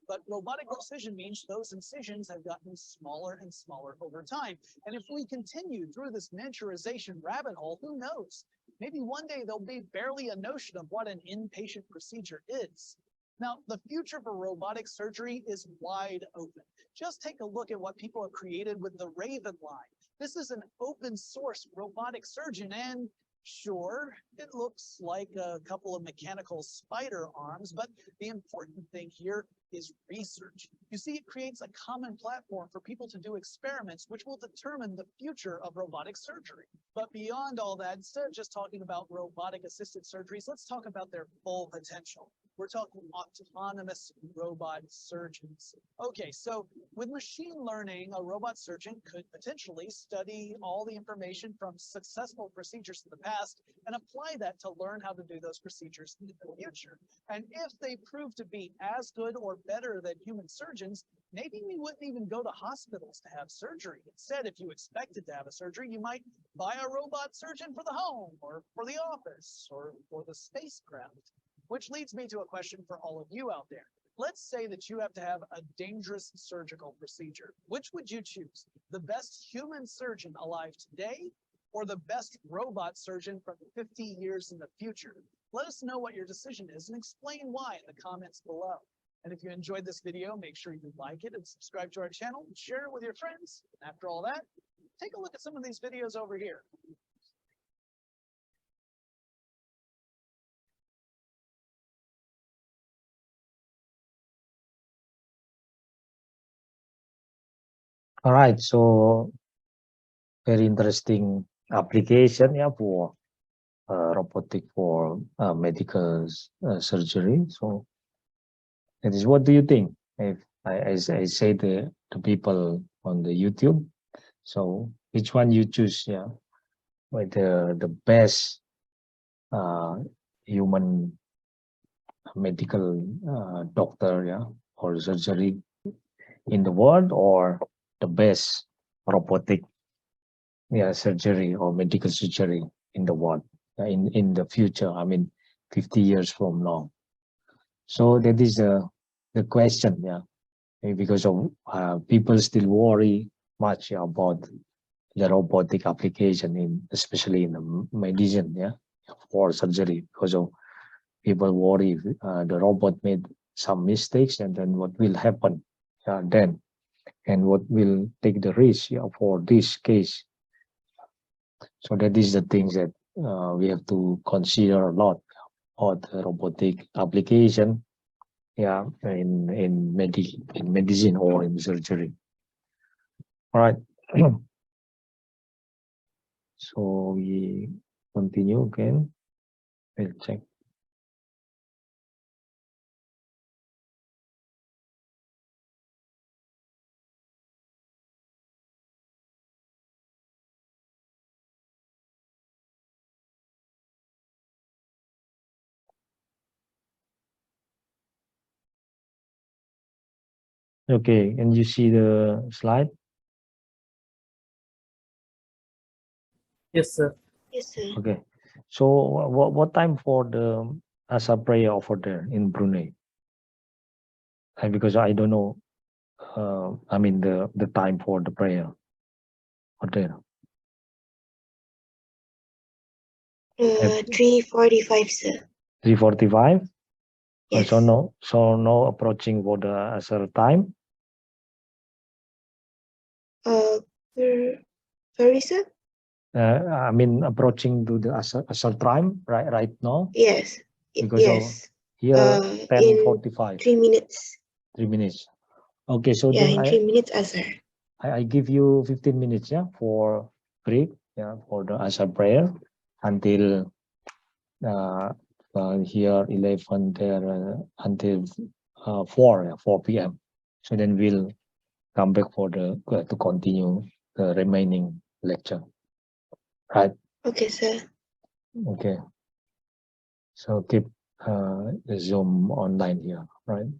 But robotic precision means those incisions have gotten smaller and smaller over time. And if we continue through this miniaturization rabbit hole, who knows? Maybe one day there'll be barely a notion of what an inpatient procedure is. Now, the future for robotic surgery is wide open. Just take a look at what people have created with the Raven line. This is an open source robotic surgeon, and sure, it looks like a couple of mechanical spider arms, but the important thing here is research. You see, it creates a common platform for people to do experiments which will determine the future of robotic surgery. But beyond all that, instead of just talking about robotic assisted surgeries, let's talk about their full potential. We're talking autonomous robot surgeons. Okay, so with machine learning, a robot surgeon could potentially study all the information from successful procedures in the past and apply that to learn how to do those procedures in the future. And if they prove to be as good or better than human surgeons, maybe we wouldn't even go to hospitals to have surgery. Instead, if you expected to have a surgery, you might buy a robot surgeon for the home or for the office or for the spacecraft. Which leads me to a question for all of you out there. Let's say that you have to have a dangerous surgical procedure. Which would you choose? The best human surgeon alive today or the best robot surgeon from 50 years in the future? Let us know what your decision is and explain why in the comments below. And if you enjoyed this video, make sure you like it and subscribe to our channel and share it with your friends. After all that, take a look at some of these videos over here. All right, so very interesting application, yeah, for robotic for medical surgery. So that is, what do you think? If I say the people on the YouTube, so which one you choose? Yeah, with the best human medical doctor, yeah, or surgery in the world, or the best robotic, yeah, surgery or medical surgery in the world in the future. I mean, 50 years from now. So that is the question, yeah, because of people still worry much about the robotic application especially in the medicine, yeah, for surgery, because of people worry if, the robot made some mistakes, and then what will happen then, and what will take the risk, yeah, for this case. So that is the things that we have to consider a lot about the robotic application, yeah, in medicine or in surgery. All right. So we continue again. We'll check. Okay, and you see the slide? Yes, sir. Yes, sir. Okay. So what time for the Asar prayer over there in Brunei? Because I don't know, I mean the time for the prayer over there. 3:45, sir. 3:45? Yes. So no approaching for the Asar time? Sorry, sir? I mean approaching to the Asar time right now? Yes. Because of Yes. here In 10:45. 3 minutes. 3 minutes. Okay, so Yeah, then in 3 minutes, Azhar. I give you 15 minutes, yeah, for break, yeah, for the Asar prayer until here 11 there until 4 p.m. So then we'll come back for the to continue the remaining lecture. Right? Okay, sir. Okay. So keep the Zoom online here, right?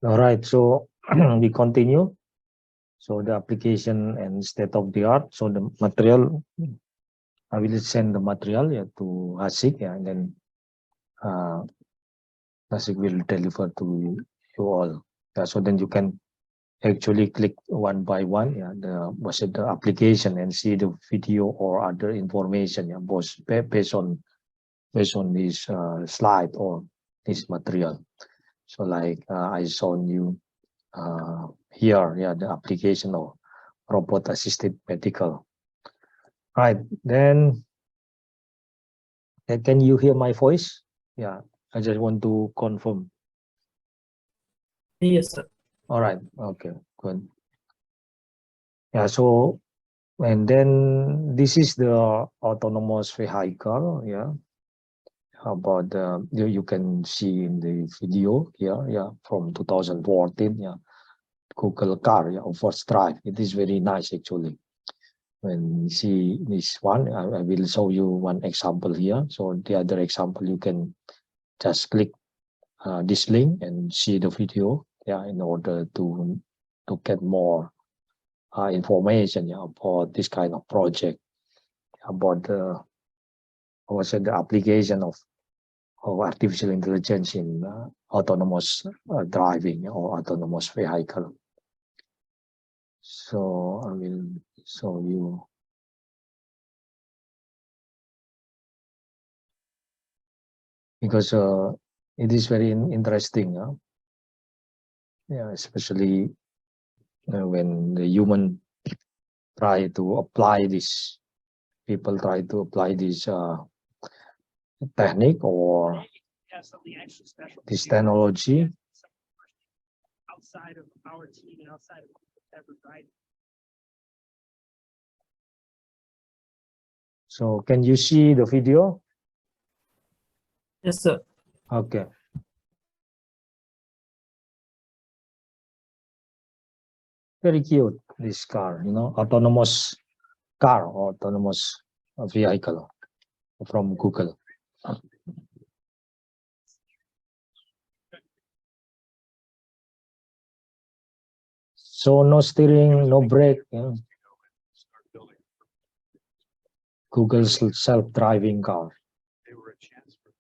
All right, so we continue. So the application and state of the art. So the material, I will send the material to Hasik, and then Hasik will deliver to you all. So then you can actually click one by one, the application and see the video or other information, both based on this slide or this material. So like I shown you here, the application of robot assisted medical. Right, then can you hear my voice? Yeah, I just want to confirm. Yes, sir. All right, okay, good. Yeah, so and then this is the autonomous vehicle, about the you can see in the video here, from 2014, Google car, first drive. It is very nice actually. When you see this one, I will show you one example here. So the other example, you can just click this link and see the video, in order to get more information, about this kind of project, about the the application of artificial intelligence in autonomous driving or autonomous vehicle. So I will show you. Because it is very interesting, especially when the human try to apply this, people try to apply this technique or this technology. Outside of our team and outside of ever, right? So can you see the video? Yes, sir. Okay. Very cute, this car, autonomous car or autonomous vehicle from Google. So no steering, no brake. Google's self-driving car. They were a chance for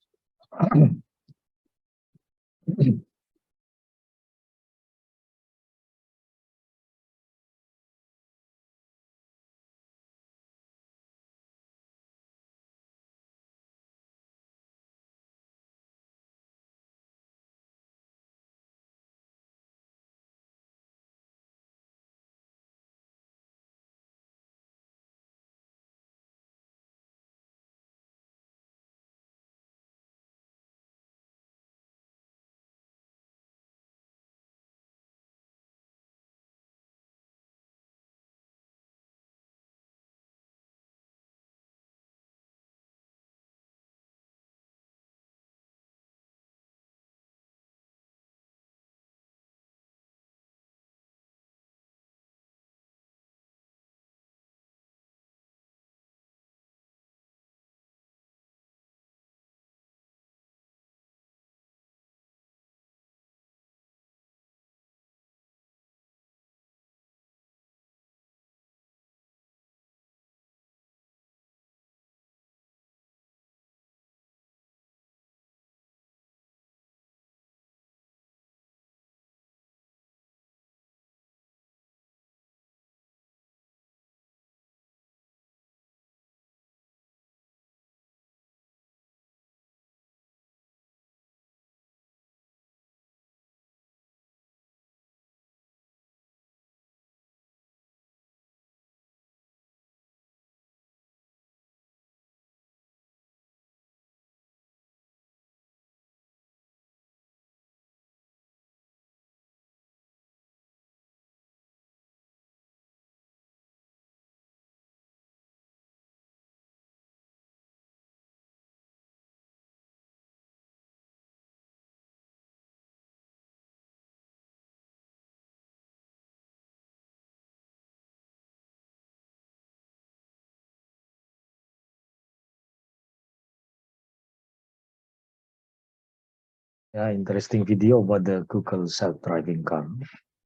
Yeah, interesting video about the Google self-driving car.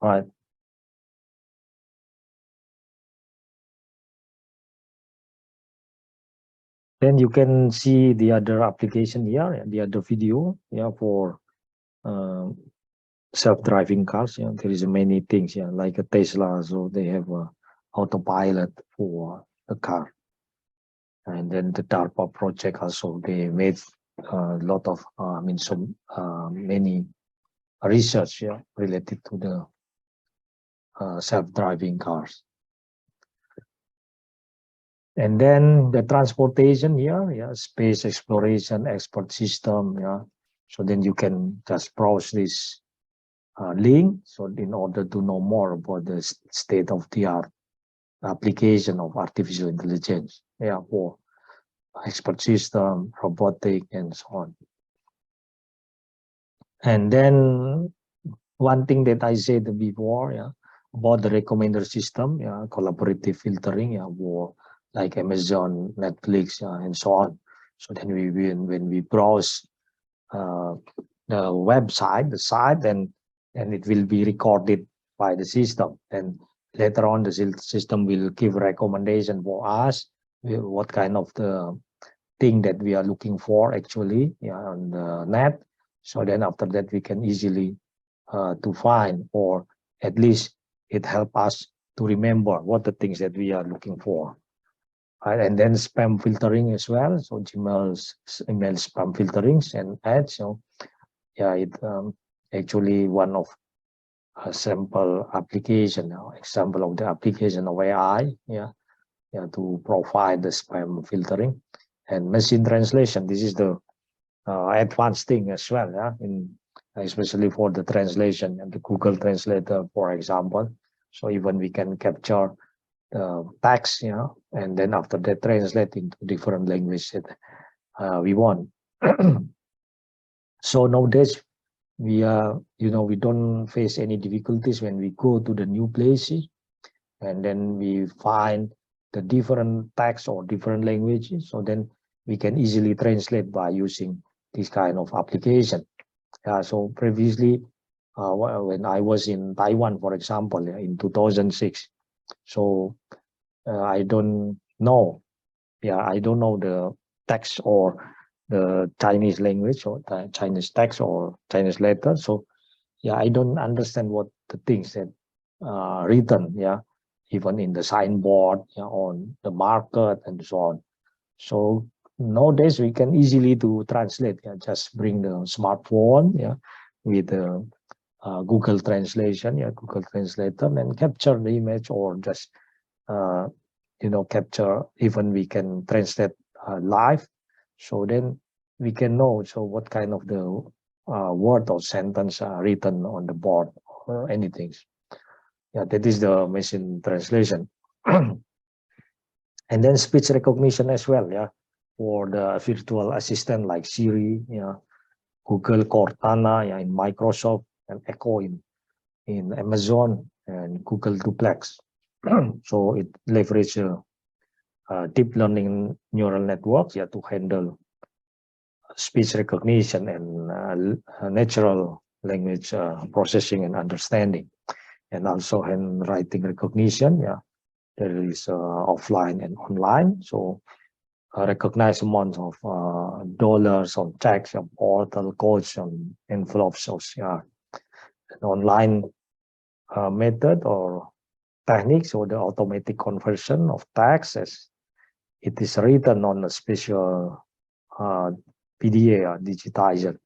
All right. Then you can see the other application here, the other video, yeah, for self-driving cars. Yeah, there is many things, yeah, like a Tesla, so they have a autopilot for the car. And then the DARPA project also, they made a lot of, many research, yeah, related to the self-driving cars. And then the transportation here, yeah, space exploration, expert system, yeah. So then you can just browse this link. So in order to know more about the state of the art application of artificial intelligence, yeah, for expert system, robotic, and so on. And then one thing that I said before, yeah, about the recommender system, yeah, collaborative filtering, yeah, for like Amazon, Netflix, and so on. So then when we browse the website, the site, then it will be recorded by the system. And later on, the system will give recommendation for us, what kind of the thing that we are looking for actually, yeah, on the net. So then after that, we can easily to find, or at least it help us to remember what the things that we are looking for. And then spam filtering as well. So Gmail's email spam filterings and ads. So yeah, it actually one of a sample application, example of the application of AI, yeah, to provide the spam filtering and machine translation. This is the advanced thing as well, yeah, especially for the translation and the Google Translator, for example. So even we can capture the text, and then after that translate into different language that we want. So nowadays we we don't face any difficulties when we go to the new places, and then we find the different text or different languages. So then we can easily translate by using this kind of application. So previously, when I was in Taiwan, for example, in 2006, so I don't know, I don't know the text or the Chinese language or the Chinese text or Chinese letter. So I don't understand what the things that written, even in the signboard, on the market and so on. So nowadays we can easily do translate, just bring the smartphone, with the Google Translation, Google Translator, and capture the image, or just capture, even we can translate live. So then we can know what kind of the word or sentence are written on the board or anything. That is the machine translation. And then speech recognition as well, for the virtual assistant like Siri, Google Cortana, in Microsoft, and Echo in Amazon, and Google Duplex. So it leverages deep learning neural networks, to handle speech recognition and natural language processing and understanding, and also handwriting recognition. There is offline and online. So recognize amounts of dollars on checks, portal codes, on envelopes, an online method or techniques, or the automatic conversion of text as it is written on a special PDA digitizer.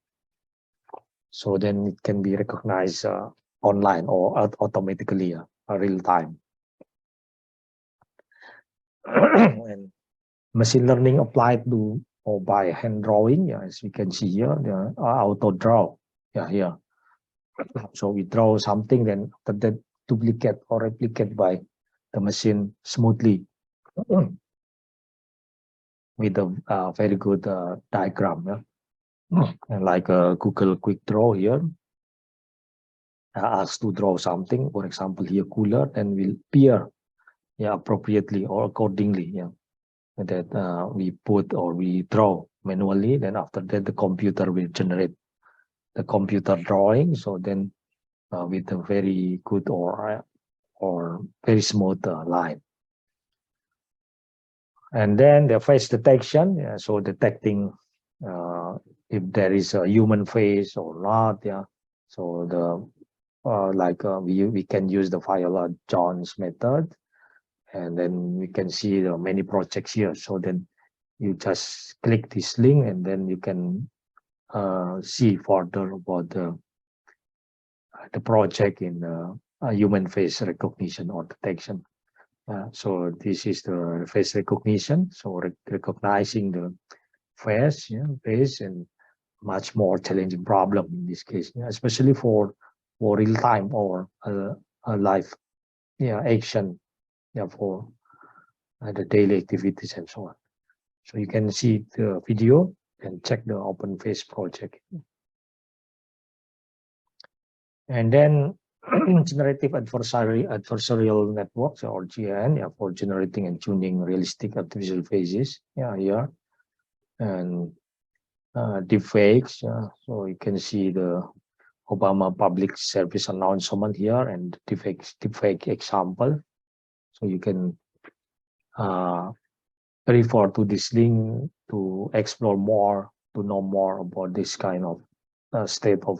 So then it can be recognized online or automatically, real time. And machine learning applied to or by hand drawing, as we can see here, the auto draw, here. So we draw something, then that duplicate or replicate by the machine smoothly with a very good diagram, and like a Google Quick Draw here. Asked to draw something, for example, here cooler, then will appear appropriately or accordingly, that we put or we draw manually. Then after that, the computer will generate the computer drawing. So then with a very good or very smooth line. And then the face detection, yeah, so detecting if there is a human face or not, yeah. So the we can use the Viola Jones method, and then we can see the many projects here. So then you just click this link, and then you can see further about the project in human face recognition or detection. So this is the face recognition. So recognizing the face, face, and much more challenging problem in this case, especially for real time or a live, action, for the daily activities and so on. So you can see the video and check the Open Face project. And then generative adversarial networks, or GAN, for generating and tuning realistic artificial faces, here. And deepfakes, so you can see the Obama public service announcement here and deepfake example. So you can refer to this link to explore more, to know more about this kind of state of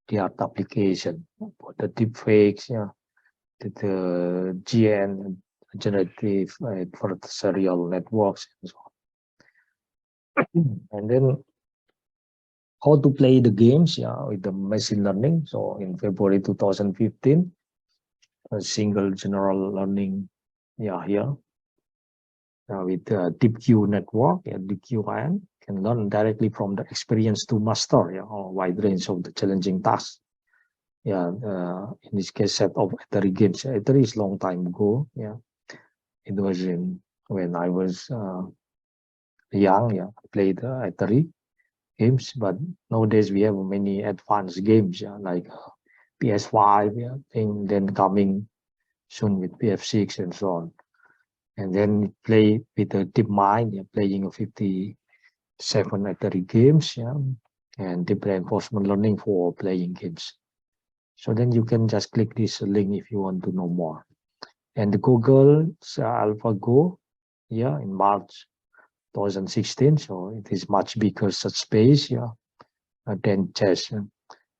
the art application, the deepfakes, the GN, generative adversarial networks, and so on. And then how to play the games, with the machine learning. So in February 2015, a single general learning, here, with the DeepQ network, DeepQN, can learn directly from the experience to master, a wide range of the challenging tasks. In this case, set of Atari games. Atari is long time ago. It was when I was young. I played Atari games, but nowadays we have many advanced games, like PS5, and then coming soon with PS6 and so on. And then play with the DeepMind, playing 57 Atari games, and deep reinforcement learning for playing games. So then you can just click this link if you want to know more. And the Google's AlphaGo, in March 2016. So it is much bigger such space, than chess. And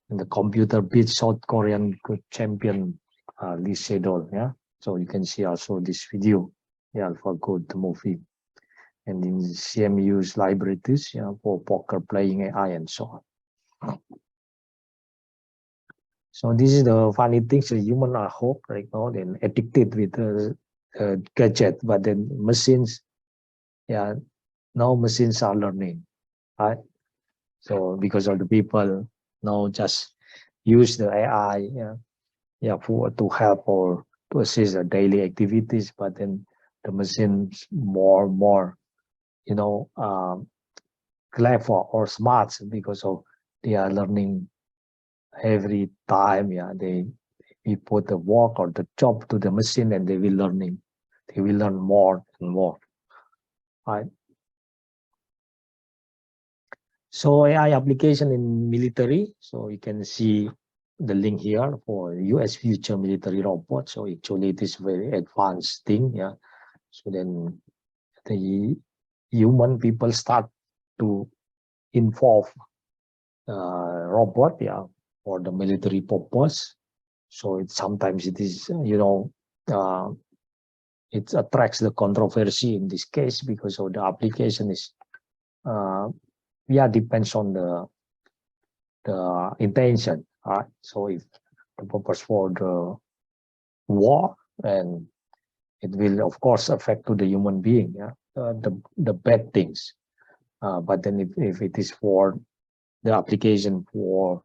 the computer beat South Korean champion Lee Sedol. So you can see also this video, AlphaGo, the movie. And in CMU's libraries, for poker, playing AI, and so on. So this is the funny things. Humans are hooked right now, then addicted with the gadget, but then machines, now machines are learning, right? So because of the people now just use the AI, to help or to assist the daily activities, but then the machines more, clever or smart because of they are learning every time. We put the work or the job to the machine, and they will learn more and more, right? So AI application in military. So you can see the link here for US future military robot. So actually it is very advanced thing. So then the human people start to involve robot, for the military purpose. So sometimes it is, it attracts the controversy in this case because of the application is, depends on the intention. Right? So if the purpose for the war, and it will of course affect to the human being, the bad things. But then if it is for the application for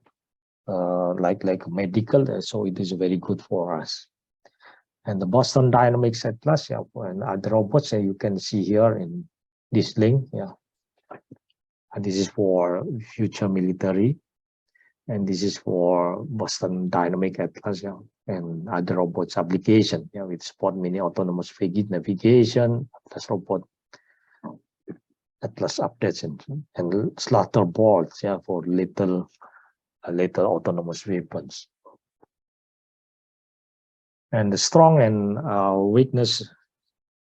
like medical, so it is very good for us. And the Boston Dynamics Atlas, and other robots, you can see here in this link, and this is for future military, and this is for Boston Dynamic Atlas, and other robots application, with Spot Mini autonomous vehicle navigation, Atlas robot, Atlas updates, and slaughter boards, for little later autonomous weapons. And the strong and weakness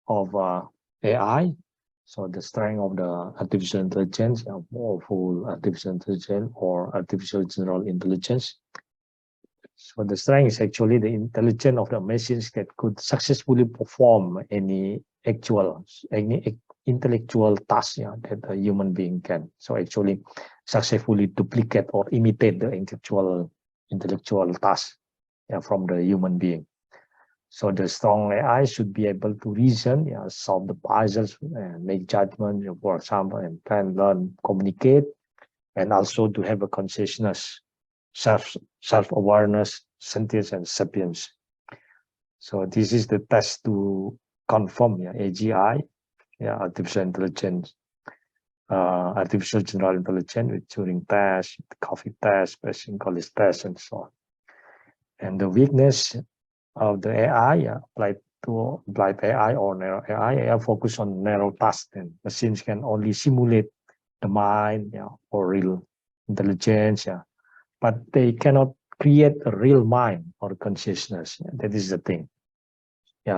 of AI. So the strength of the artificial intelligence, or full artificial intelligence or artificial general intelligence. So the strength is actually the intelligence of the machines that could successfully perform any intellectual task that a human being can. So actually successfully duplicate or imitate the intellectual task from the human being. So the strong AI should be able to reason, solve the puzzles, and make judgment, for example, and plan, learn, communicate, and also to have a consciousness, self-awareness, sentience, and sapience. So this is the test to confirm AGI, artificial intelligence, artificial general intelligence with Turing test, coffee test, Bayesian college test, and so on. And the weakness of the AI, applied AI or narrow AI, focus on narrow tasks, and machines can only simulate the mind, or real intelligence, but they cannot create a real mind or consciousness. That is the thing.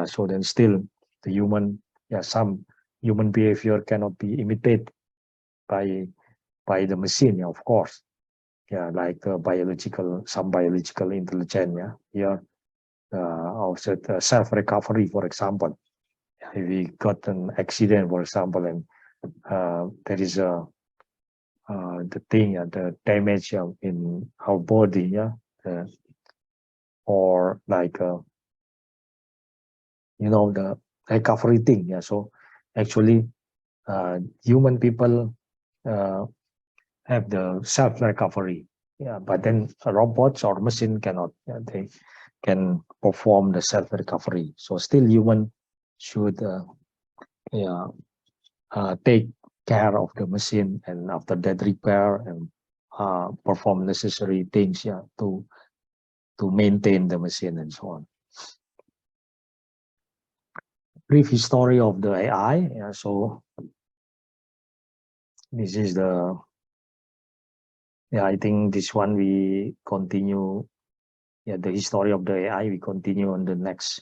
So then still the human, some human behavior cannot be imitated by the machine, of course. Like some biological intelligence, also self-recovery, for example. If we got an accident, for example, and there is the damage in our body, or like the recovery thing. So actually, human people have the self-recovery, but then robots or machine cannot. They can perform the self-recovery. So still human should take care of the machine, and after that repair and perform necessary things to maintain the machine and so on. Brief history of the AI. So this is the I think this one we continue. The history of the AI we continue on the next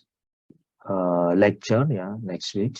lecture, next week.